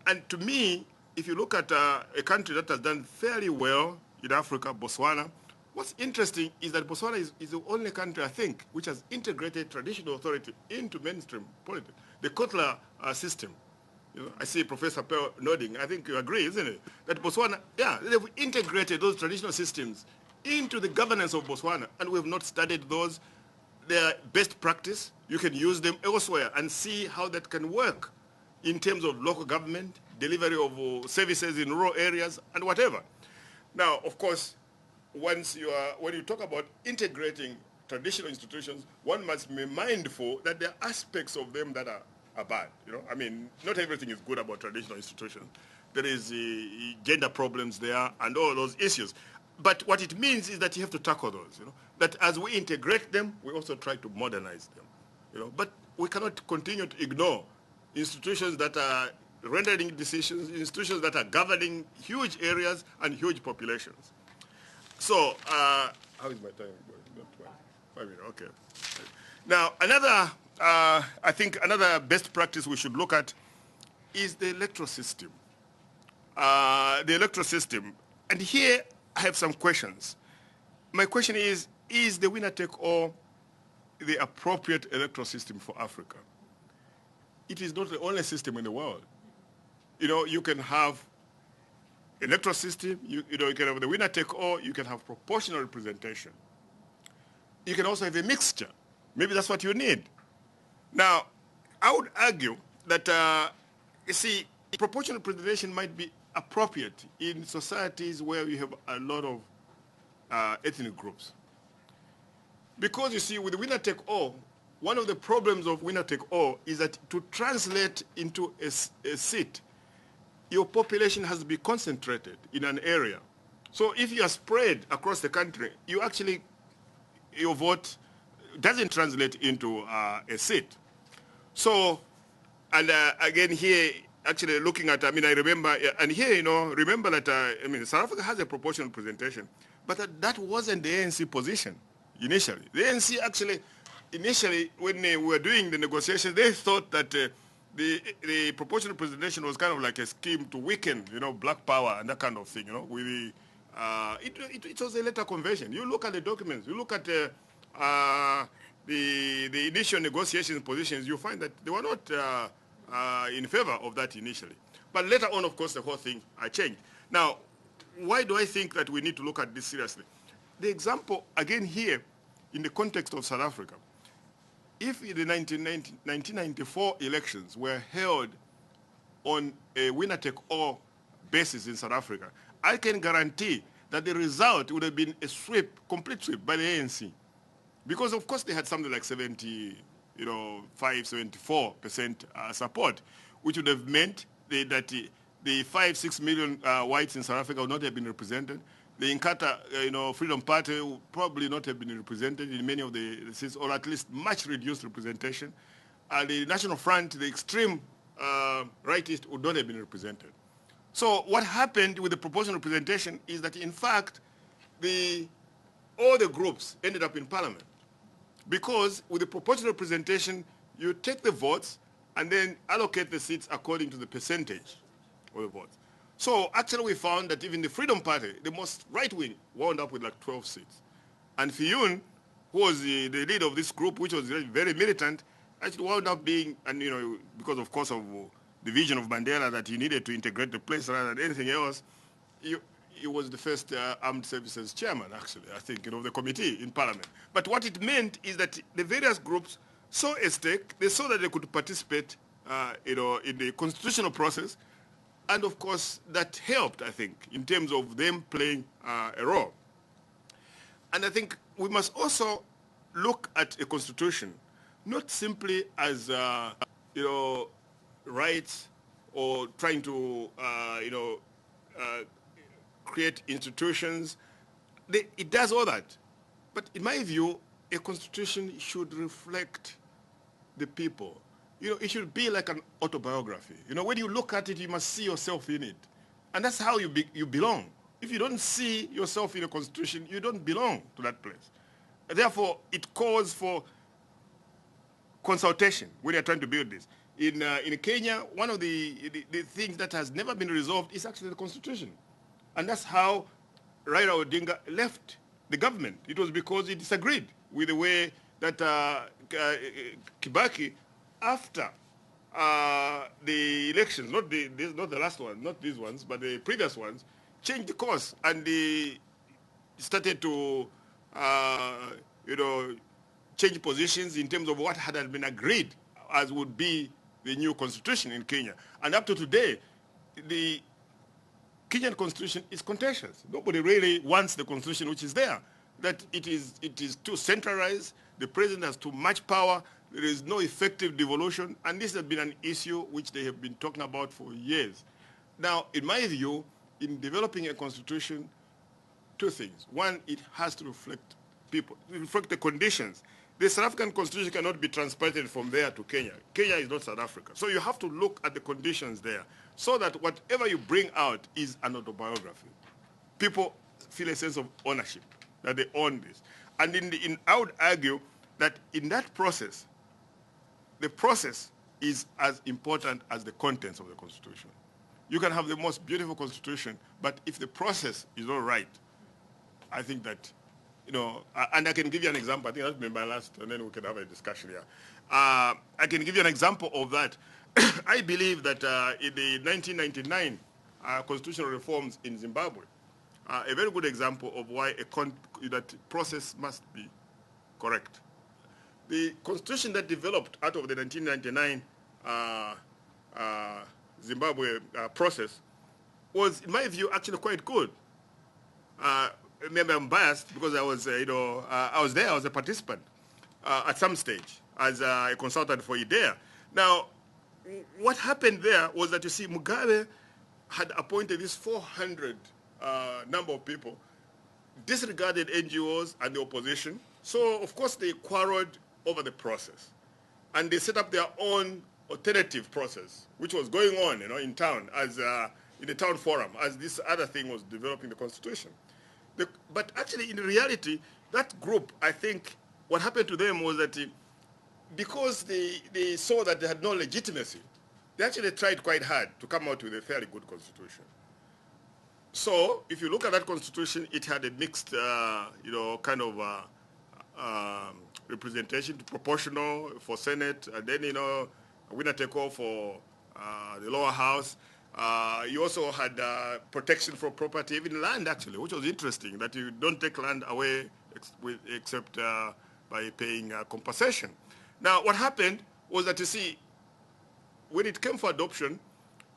And to me, if you look at a country that has done fairly well in Africa, Botswana, what's interesting is that Botswana is the only country, I think, which has integrated traditional authority into mainstream politics. The Kotler system. I see Professor Pell nodding. I think you agree, isn't it? That Botswana, they've integrated those traditional systems into the governance of Botswana, and we have not studied those. They are best practice. You can use them elsewhere and see how that can work in terms of local government, delivery of services in rural areas, and whatever. Now, of course, when you talk about integrating traditional institutions, one must be mindful that there are aspects of them that are bad. Not everything is good about traditional institutions. There is gender problems there and all those issues. But what it means is that you have to tackle those. That as we integrate them, we also try to modernize them. But we cannot continue to ignore institutions that are rendering decisions, institutions that are governing huge areas and huge populations. So, how is my time going? Not 5 minutes, okay. Now, another, I think another best practice we should look at is the electoral system. The electoral system. And here I have some questions. My question is the winner-take-all the appropriate electoral system for Africa? It is not the only system in the world. You know, you can have electoral system, you can have the winner-take-all, you can have proportional representation. You can also have a mixture. Maybe that's what you need. Now, I would argue that, you see, proportional representation might be appropriate in societies where you have a lot of ethnic groups. Because, you see, with winner-take-all, one of the problems of winner-take-all is that to translate into a seat, your population has to be concentrated in an area. So if you are spread across the country, you actually, your vote doesn't translate into a seat. So, and again here, actually looking at, I mean, I remember, and here, you know, remember that, I mean, South Africa has a proportional representation, but that wasn't the ANC position initially. The ANC actually, initially, when they were doing the negotiations, they thought that the proportional representation was kind of like a scheme to weaken, you know, black power and that kind of thing, you know, with the, it was a later convention. You look at the documents, you look at the initial negotiation positions, you find that they were not in favor of that initially. But later on, of course, the whole thing changed. Now, why do I think that we need to look at this seriously? The example, again here, in the context of South Africa, if the 1994 elections were held on a winner-take-all basis in South Africa, I can guarantee that the result would have been a sweep, complete sweep by the ANC. Because, of course, they had something like 74% support, which would have meant that the 5-6 million whites in South Africa would not have been represented. The Inkatha, Freedom Party would probably not have been represented in many of the seats, or at least much reduced representation. The National Front, the extreme rightist, would not have been represented. So what happened with the proportional representation is that, in fact, all the groups ended up in parliament. Because with the proportional representation, you take the votes and then allocate the seats according to the percentage of the votes. So actually we found that even the Freedom Party, the most right-wing, wound up with like 12 seats. And Fiyun, who was the leader of this group, which was very militant, actually wound up being, and because of course of the vision of Mandela that he needed to integrate the place rather than anything else, he was the first armed services chairman, actually, I think, of the committee in parliament. But what it meant is that the various groups saw a stake, they saw that they could participate, in the constitutional process, and of course that helped, I think, in terms of them playing a role. And I think we must also look at a constitution, not simply as, rights or trying to, create institutions. It does all that. But in my view, a constitution should reflect the people. It should be like an autobiography. When you look at it, you must see yourself in it. And that's how you belong. If you don't see yourself in a constitution, you don't belong to that place. Therefore, it calls for consultation when you're trying to build this. In Kenya, one of the things that has never been resolved is actually the constitution. And that's how Raila Odinga left the government. It was because he disagreed with the way that Kibaki, after the elections, not the last one, not these ones, but the previous ones, changed the course, and they started to, change positions in terms of what had been agreed as would be the new constitution in Kenya. And up to today, the Kenyan constitution is contentious. Nobody really wants the constitution which is there. That it is too centralized, the president has too much power, there is no effective devolution, and this has been an issue which they have been talking about for years. Now, in my view, in developing a constitution, two things. One, it has to reflect people, reflect the conditions. The South African constitution cannot be transplanted from there to Kenya. Kenya is not South Africa. So you have to look at the conditions there so that whatever you bring out is an autobiography. People feel a sense of ownership, that they own this. And I would argue that in that process, the process is as important as the contents of the Constitution. You can have the most beautiful Constitution, but if the process is not right, I think that, and I can give you an example. I think that's my last, and then we can have a discussion here. I can give you an example of that. I believe that in the 1999 constitutional reforms in Zimbabwe, a very good example of why that process must be correct. The constitution that developed out of the 1999 Zimbabwe process was, in my view, actually quite good. Maybe I'm biased because I was, I was there, I was a participant at some stage as a consultant for IDEA. Now, what happened there was that, you see, Mugabe had appointed this 400 number of people, disregarded NGOs and the opposition. So, of course, they quarreled over the process. And they set up their own alternative process, which was going on, in town, as in the town forum, as this other thing was developing the constitution. But actually, in reality, that group, I think, what happened to them was that because they saw that they had no legitimacy, they actually tried quite hard to come out with a fairly good constitution. So, if you look at that constitution, it had a mixed, kind of representation, proportional for Senate, and then, a winner-take-all for the lower house. You also had protection for property, even land, actually, which was interesting, that you don't take land away except by paying compensation. Now, what happened was that, you see, when it came for adoption,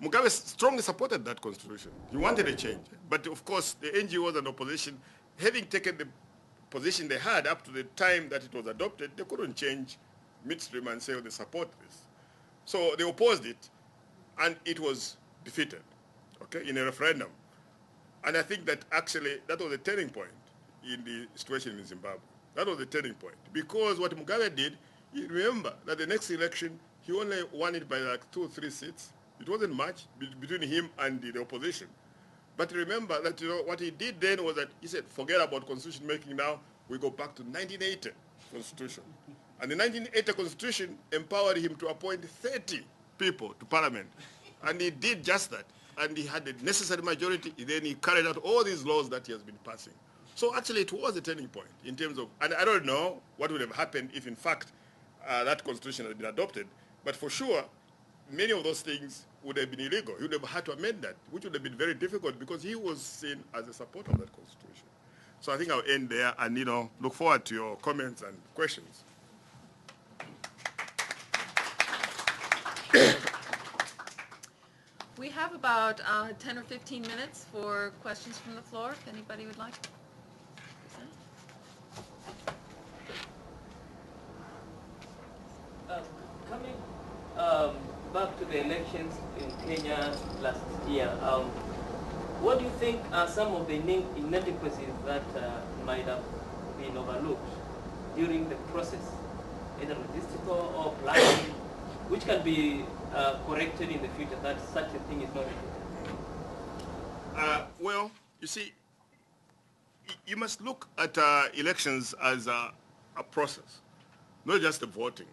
Mugabe strongly supported that constitution. He wanted a change. But, of course, the NGOs and opposition, having taken the position they had up to the time that it was adopted, they couldn't change midstream and say, they support this. So they opposed it, and it was defeated, okay, in a referendum. And I think that actually that was a turning point in the situation in Zimbabwe. That was the turning point. Because what Mugabe did, you remember that the next election, he only won it by like 2 or 3 seats. It wasn't much between him and the opposition. But remember that, what he did then was that he said, forget about constitution making now, we go back to 1980 constitution. And the 1980 constitution empowered him to appoint 30 people to parliament. And he did just that. And he had the necessary majority. Then he carried out all these laws that he has been passing. So actually it was a turning point in terms of, and I don't know what would have happened if in fact that constitution had been adopted. But for sure, many of those things would have been illegal. He would have had to amend that, which would have been very difficult because he was seen as a supporter of that constitution. So I think I'll end there and, look forward to your comments and questions. We have about 10 or 15 minutes for questions from the floor, if anybody would like. Coming back to the elections in Kenya last year, what do you think are some of the inadequacies that might have been overlooked during the process, either logistical or planning, which can be corrected in the future, that such a thing is not repeated? Well, you see, you must look at elections as a process, not just the voting.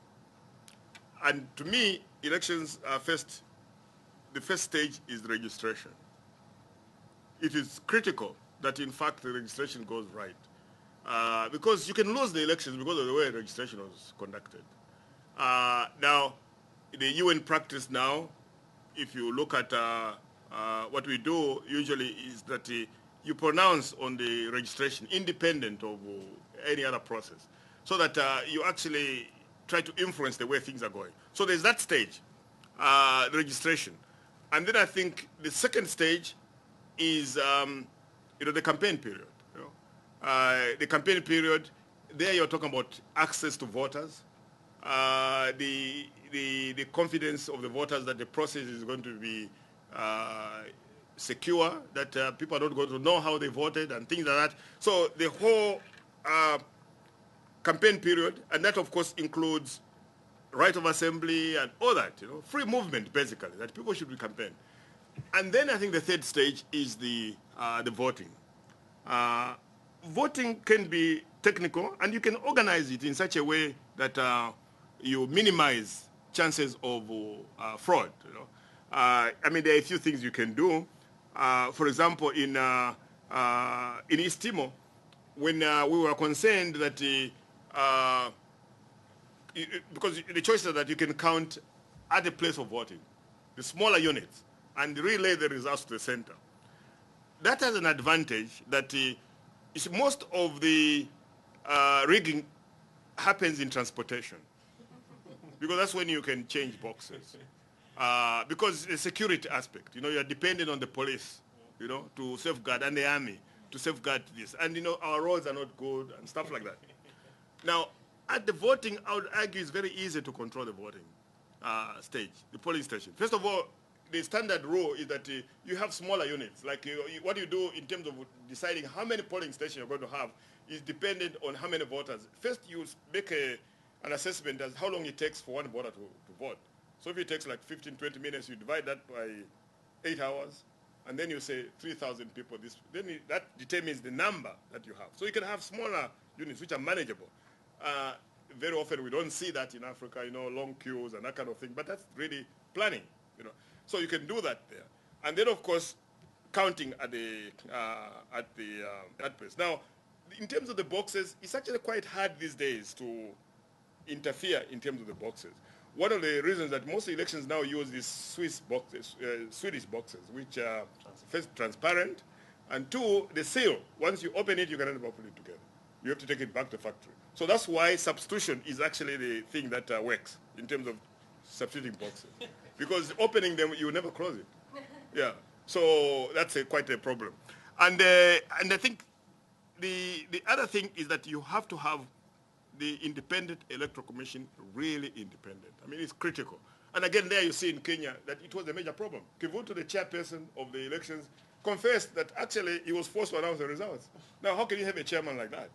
And to me, elections are the first stage is the registration. It is critical that, in fact, the registration goes right. Because you can lose the elections because of the way registration was conducted. Now, the UN practice now, if you look at what we do usually is that you pronounce on the registration independent of any other process, so that you actually try to influence the way things are going. So there's that stage, the registration. And then I think the second stage is the campaign period. The campaign period, there you're talking about access to voters, the confidence of the voters that the process is going to be secure, that people are not going to know how they voted and things like that. So the whole campaign period, and that of course includes right of assembly and all that, free movement basically, that people should be campaign. And then I think the third stage is the voting. Voting can be technical, and you can organize it in such a way that you minimize chances of fraud. I mean, there are a few things you can do. For example, in East Timor, when we were concerned that because the choice is that you can count at the place of voting, the smaller units, and relay the results to the center. That has an advantage that most of the rigging happens in transportation, because that's when you can change boxes. Because the security aspect, you are dependent on the police, to safeguard, and the army to safeguard this. And, our roads are not good and stuff like that. Now, at the voting, I would argue it's very easy to control the voting stage, the polling station. First of all, the standard rule is that you have smaller units. Like what you do in terms of deciding how many polling stations you're going to have is dependent on how many voters. First, you make an assessment as how long it takes for one voter to vote. So if it takes like 15, 20 minutes, you divide that by 8 hours, and then you say 3,000 people. That determines the number that you have. So you can have smaller units which are manageable. Very often we don't see that in Africa, long queues and that kind of thing, but that's really planning, So you can do that there. And then, of course, counting at that place. Now, in terms of the boxes, it's actually quite hard these days to interfere in terms of the boxes. One of the reasons that most elections now use these Swedish boxes, which are first transparent, and two, the seal. Once you open it, you cannot put it together. You have to take it back to the factory. So that's why substitution is actually the thing that works in terms of substituting boxes. Because opening them, you never close it. Yeah. So that's quite a problem. And I think the other thing is that you have to have the Independent Electoral Commission really independent. I mean, it's critical. And again, there you see in Kenya that it was a major problem. Kivuto, the chairperson of the elections, confessed that actually he was forced to announce the results. Now, how can you have a chairman like that,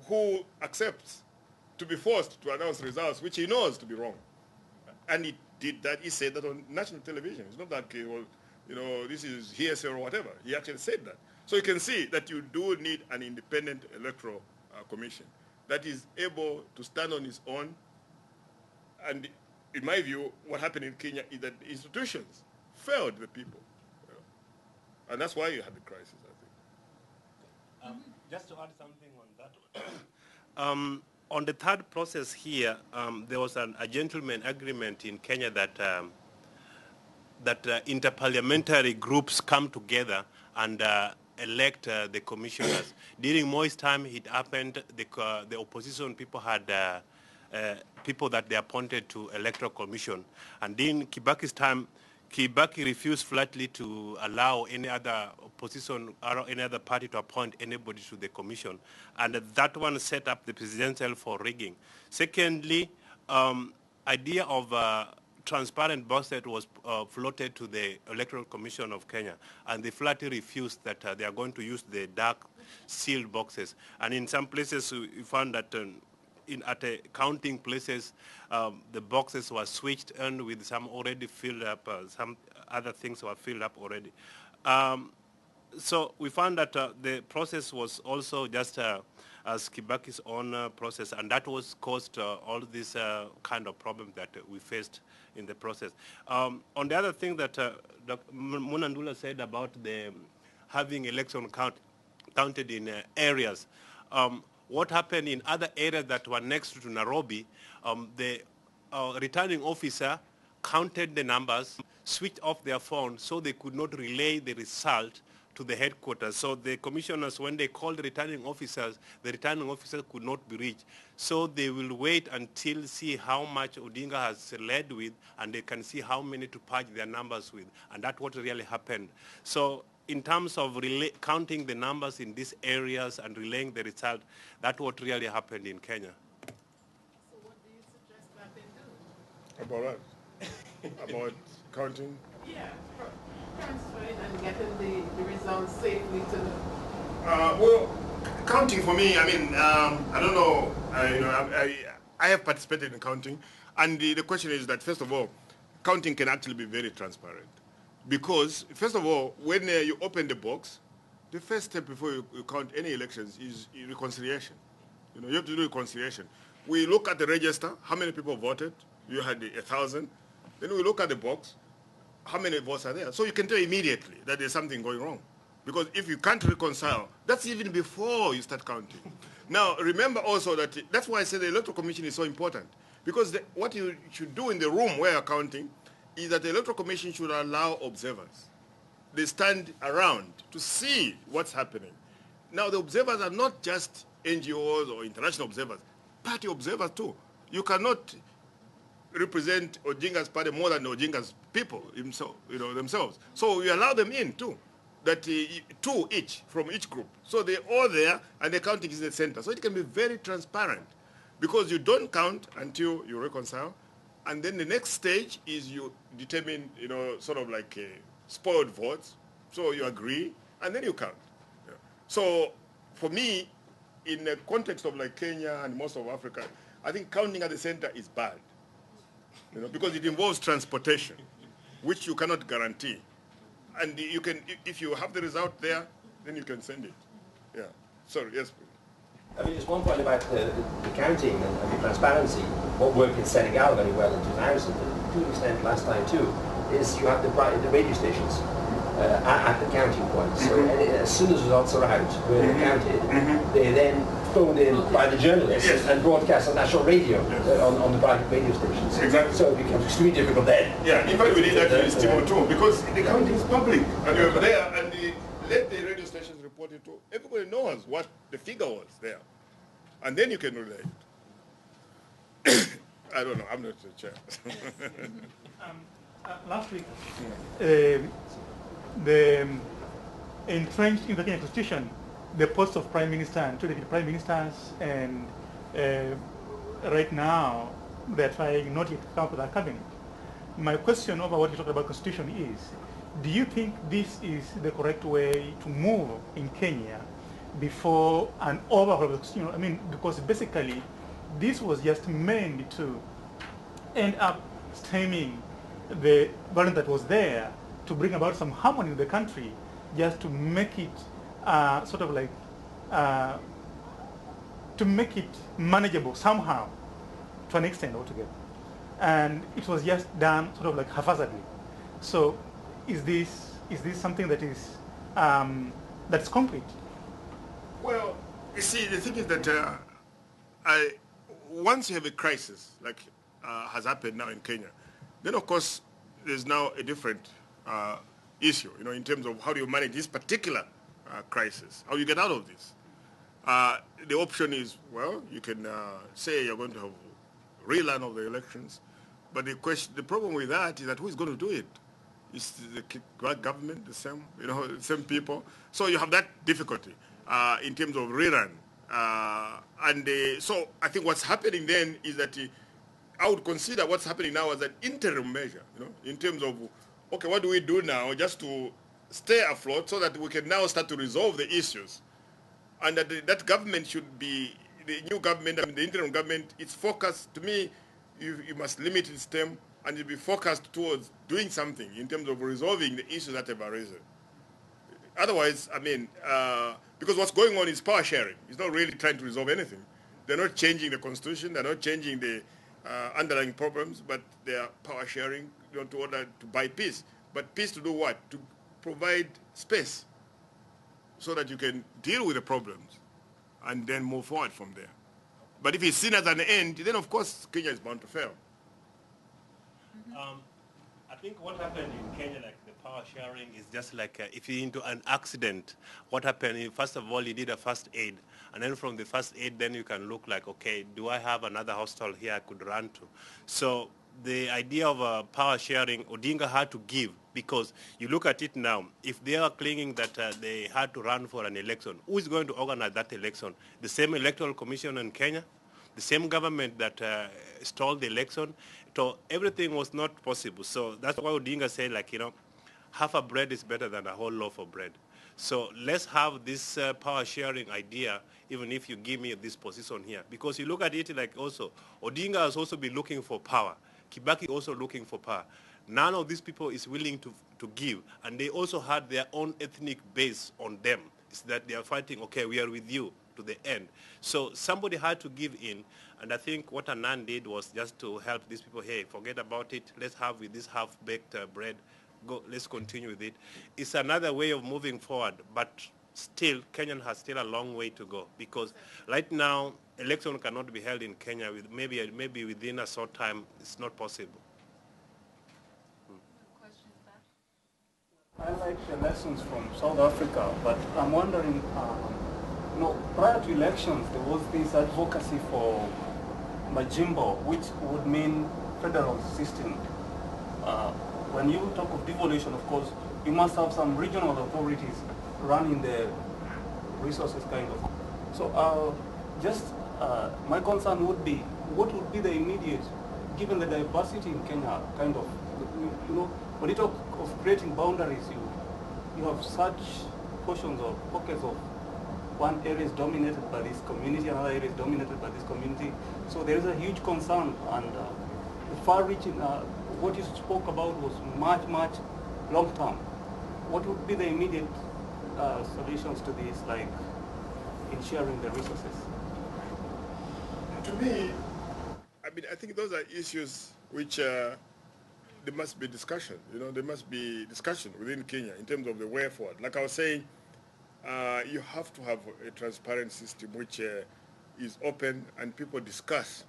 who accepts to be forced to announce results which he knows to be wrong? And he did that. He said that on national television. It's not that, this is hearsay or whatever. He actually said that. So you can see that you do need an independent electoral commission that is able to stand on its own. And in my view, what happened in Kenya is that the institutions failed the people. And that's why you had the crisis, I think. Just to add something on that. On the third process here, there was a gentleman agreement in Kenya that interparliamentary groups come together and elect the commissioners. During Moi's time, it happened, the opposition people had people that they appointed to electoral commission. And in Kibaki's time, Kibaki refused flatly to allow any other opposition or any other party to appoint anybody to the commission. And that one set up the presidential for rigging. Secondly, idea of transparent boxes was floated to the Electoral Commission of Kenya, and they flatly refused that they are going to use the dark sealed boxes. And in some places, we found that at counting places, the boxes were switched and with some already filled up, some other things were filled up already. So we found that the process was also just as Kibaki's own process, and that was caused all this kind of problem that we faced in the process. On the other thing that Dr. Ndulo said about the having election counted in areas, what happened in other areas that were next to Nairobi, the returning officer counted the numbers, switched off their phone so they could not relay the result to the headquarters. So the commissioners, when they called the returning officers could not be reached. So they will wait until see how much Odinga has led with, and they can see how many to purge their numbers with. And that's what really happened. So in terms of counting the numbers in these areas and relaying the result, that's what really happened in Kenya. So what do you suggest that they do? About what? About counting? Yeah, transferring and getting the results safely to them. Well, Counting for me, I mean, I don't know, I have participated in counting, and the question is that, first of all, counting can actually be very transparent. Because, first of all, when you open the box, the first step before you count any elections is reconciliation. You have to do reconciliation. We look at the register, how many people voted? You had 1,000. Then we look at the box, how many votes are there? So you can tell immediately that there's something going wrong. Because if you can't reconcile, that's even before you start counting. Now, remember also that that's why I say the Electoral Commission is so important. Because what you should do in the room where you're counting is that the Electoral Commission should allow observers. They stand around to see what's happening. Now, the observers are not just NGOs or international observers, party observers too. You cannot represent Odinga's party more than Odinga's people themselves. So you allow them in too. That two each from each group. So they're all there and the counting is in the center. So it can be very transparent because you don't count until you reconcile. And then the next stage is you determine, sort of like spoiled votes. So you agree and then you count. Yeah. So for me, in the context of like Kenya and most of Africa, I think counting at the center is bad. Because it involves transportation, which you cannot guarantee. And you can, if you have the result there, then you can send it. Yeah. Sorry, yes, please. I mean, just one point about the counting and the transparency. What worked in Senegal very well in 2000, and to an extent last time too, is you have the radio stations at the counting point. So as soon as results are out, where they're counted, they then phoned in by the journalists and broadcast on national radio on the private radio stations. Exactly. So it becomes extremely difficult then. Yeah, in fact we did that in Timor too, because the counting is public. And we were there and let the radio stations report it too. Everybody knows what the figure was there. And then you can relate. I don't know, I'm not the chair. Last week, the entrenched in the Kenyan Constitution, the posts of Prime Minister and two deputy Prime Ministers, and right now they're trying not yet to come up with a cabinet. My question over what you talked about Constitution is, do you think this is the correct way to move in Kenya before an overhaul of the Constitution? I mean, because basically this was just meant to end up stemming the violence that was there, to bring about some harmony in the country, just to make it sort of like, to make it manageable somehow, to an extent altogether. And it was just done sort of like haphazardly. So is this something that is, that's concrete? Well, you see, the thing is that once you have a crisis, like has happened now in Kenya, then of course there's now a different issue, in terms of how do you manage this particular crisis, how do you get out of this. The option is, well, you can say you're going to have a rerun of the elections, but the problem with that is that who is going to do it? Is the government the same, the same people? So you have that difficulty in terms of rerun. So I think what's happening then is that I would consider what's happening now as an interim measure, in terms of, okay, what do we do now just to stay afloat so that we can now start to resolve the issues? And that government should be, the new government, the interim government, its focus, to me, you must limit its term and it be focused towards doing something in terms of resolving the issues that have arisen. Otherwise, I mean, because what's going on is power sharing. It's not really trying to resolve anything. They're not changing the constitution, they're not changing the underlying problems, but they are power sharing in order to buy peace. But peace to do what? To provide space so that you can deal with the problems and then move forward from there. But if it's seen as an end, then of course Kenya is bound to fail. I think what happened in Kenya, like the power sharing, is just like if you're into an accident, what happened, first of all, you did a first aid. And then from the first aid, then you can look like, okay, do I have another hospital here I could run to? So the idea of power sharing, Odinga had to give, because you look at it now, if they are claiming that they had to run for an election, who is going to organize that election? The same electoral commission in Kenya? The same government that stalled the election? So everything was not possible. So that's why Odinga said, like, half a bread is better than a whole loaf of bread. So let's have this power sharing idea, even if you give me this position here. Because you look at it like also, Odinga has also been looking for power. Kibaki also looking for power. None of these people is willing to give, and they also had their own ethnic base on them. It's that they are fighting, okay, we are with you to the end. So somebody had to give in, and I think what Anand did was just to help these people, hey, forget about it, let's have with this half-baked bread, go, let's continue with it. It's another way of moving forward, but still, Kenya has still a long way to go, because right now, election cannot be held in Kenya with maybe within a short time. It's not possible. I like the lessons from South Africa, but I'm wondering, prior to elections, there was this advocacy for Majimbo, which would mean federal system. When you talk of devolution, of course, you must have some regional authorities running the resources, kind of. So my concern would be, what would be the immediate, given the diversity in Kenya, kind of, when you talk of creating boundaries, you have such portions or pockets of one area is dominated by this community, another area is dominated by this community. So there is a huge concern, and the far-reaching, what you spoke about was much long-term. What would be the immediate solutions to this, like in sharing the resources? To me, I think those are issues which there must be discussion. There must be discussion within Kenya in terms of the way forward. Like I was saying, you have to have a transparent system which is open and people discuss.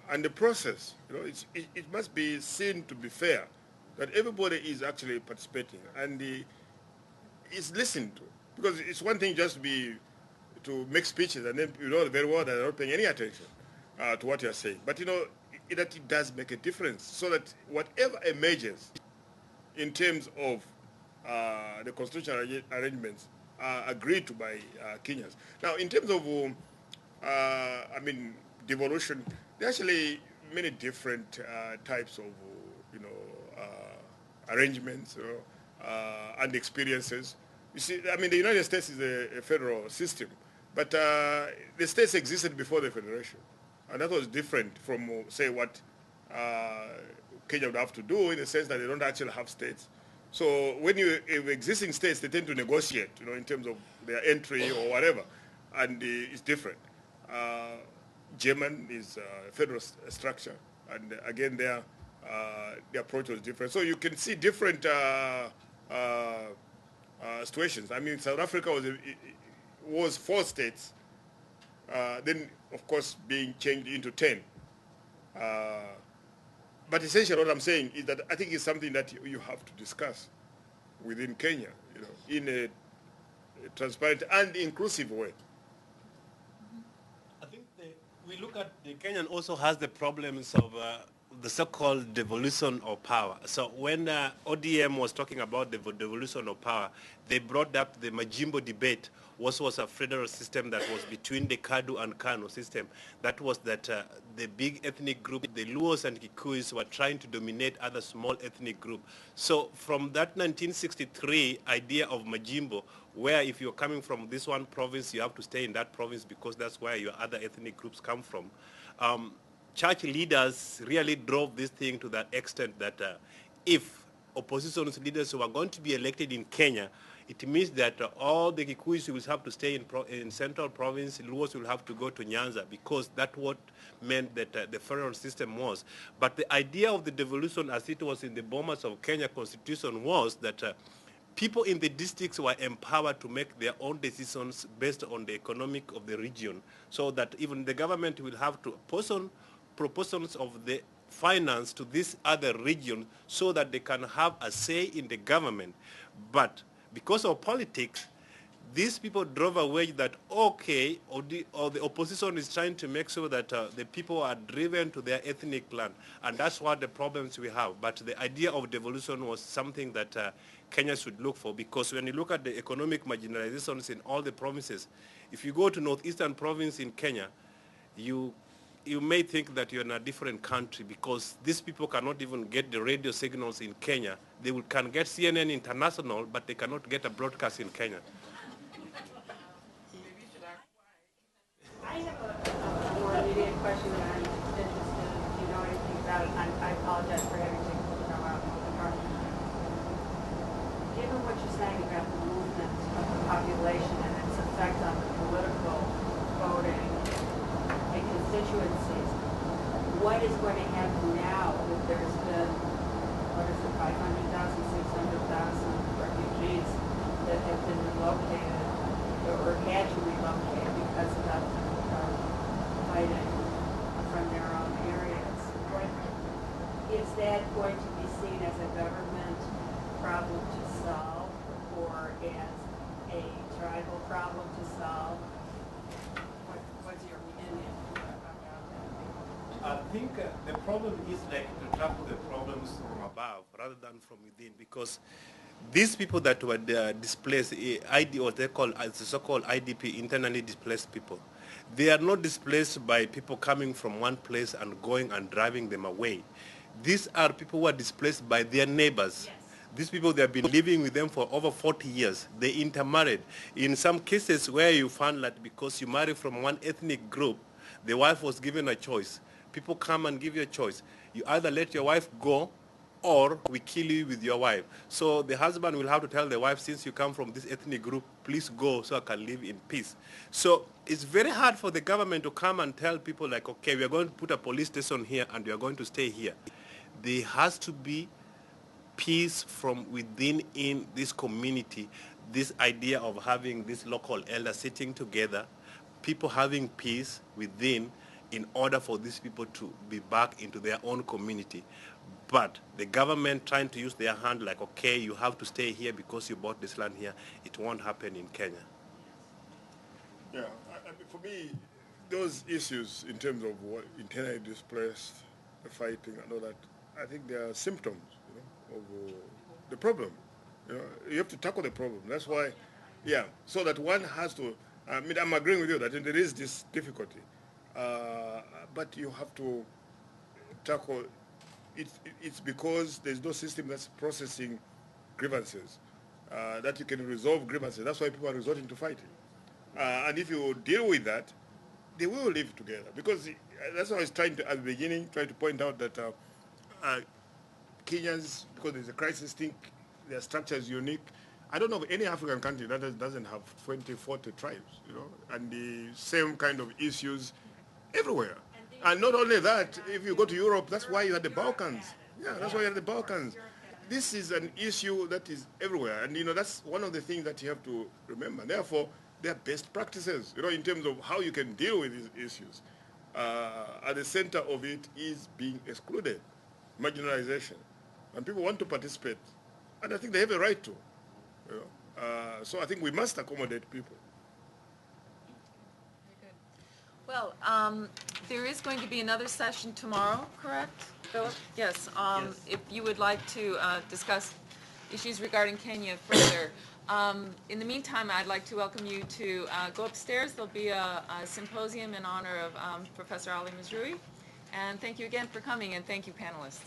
And the process, it must be seen to be fair, that everybody is actually participating and is listened to. Because it's one thing just to make speeches and then very well that they're not paying any attention to what you're saying. But it does make a difference, so that whatever emerges in terms of the constitutional arrangements are agreed to by Kenyans. Now, in terms of, devolution, there are actually many different types of, arrangements and experiences. You see, the United States is a federal system, but the states existed before the federation. And that was different from, say, what Kenya would have to do, in the sense that they don't actually have states. So when you have existing states, they tend to negotiate, in terms of their entry or whatever, and it's different. German is a federal structure, and again, the approach was different. So you can see different situations. South Africa was 4 states, then, of course, being changed into 10. But essentially what I'm saying is that I think it's something that you have to discuss within Kenya, in a transparent and inclusive way. I think we look at the Kenyan also has the problems of the so-called devolution of power. So when ODM was talking about the devolution of power, they brought up the Majimbo debate, which was a federal system that was between the Kadu and Kano system. That was that the big ethnic group, the Luos and Kikuyus, were trying to dominate other small ethnic group. So from that 1963 idea of Majimbo, where if you're coming from this one province, you have to stay in that province because that's where your other ethnic groups come from. Church leaders really drove this thing to that extent that if opposition leaders were going to be elected in Kenya, it means that all the Kikuyus will have to stay in central province, Luos will have to go to Nyanza, because that's what meant that the federal system was. But the idea of the devolution as it was in the bombers of Kenya constitution was that people in the districts were empowered to make their own decisions based on the economic of the region, so that even the government will have to proportions of the finance to this other region so that they can have a say in the government. But because of politics, these people drove away that, okay, or the opposition is trying to make sure that the people are driven to their ethnic land. And that's what the problems we have. But the idea of devolution was something that Kenya should look for, because when you look at the economic marginalizations in all the provinces, if you go to northeastern province in Kenya, you you may think that you're in a different country because these people cannot even get the radio signals in Kenya. They can get CNN International, but they cannot get a broadcast in Kenya. I have a more immediate question that I'm interested if you know anything about. I apologize for having to throw out all the car. Given what you're saying about the movement of the population and its effect on the political voting and constituencies, what is going to happen now that there's been, what is it, 500,000, 600,000 refugees that have been relocated or had to relocate because of fighting from their own areas? Is that going to be seen as a government problem to solve or as a tribal problem to solve? What's your opinion about that? I think the problem is like to tackle the problems from above rather than from within, because these people that were displaced, ID, or they call the so-called IDP, internally displaced people, they are not displaced by people coming from one place and going and driving them away. These are people who are displaced by their neighbors. Yes. These people, they have been living with them for over 40 years. They intermarried. In some cases where you find that because you marry from one ethnic group, the wife was given a choice. People come and give you a choice. You either let your wife go or we kill you with your wife. So the husband will have to tell the wife, since you come from this ethnic group, please go so I can live in peace. So it's very hard for the government to come and tell people like, okay, we are going to put a police station here and we are going to stay here. There has to be peace from within in this community, this idea of having this local elders sitting together, people having peace within in order for these people to be back into their own community. But the government trying to use their hand like, okay, you have to stay here because you bought this land here, it won't happen in Kenya. Yeah, for me, those issues in terms of what internally displaced, the fighting and all that, I think they are symptoms, of the problem. You have to tackle the problem. That's why, yeah, so that one has to, I mean, I'm agreeing with you that there is this difficulty, but you have to tackle it. It's because there's no system that's processing grievances, that you can resolve grievances. That's why people are resorting to fighting. And if you deal with that, they will live together. Because that's what I was trying to, at the beginning, trying to point out that Kenyans, because there's a crisis, think their structure is unique. I don't know of any African country that doesn't have 20, 40 tribes, and the same kind of issues everywhere. And not only that, if you go to Europe, that's why you had the Balkans. Yeah, that's why you had the Balkans. This is an issue that is everywhere, and that's one of the things that you have to remember. Therefore, there are best practices, in terms of how you can deal with these issues. At the center of it is being excluded, marginalization, and people want to participate, and I think they have a right to. So I think we must accommodate people. Well, there is going to be another session tomorrow, correct, Philip? Yes. Yes. If you would like to discuss issues regarding Kenya further. In the meantime, I'd like to welcome you to go upstairs. There'll be a symposium in honor of Professor Ali Mazrui. And thank you again for coming, and thank you, panelists.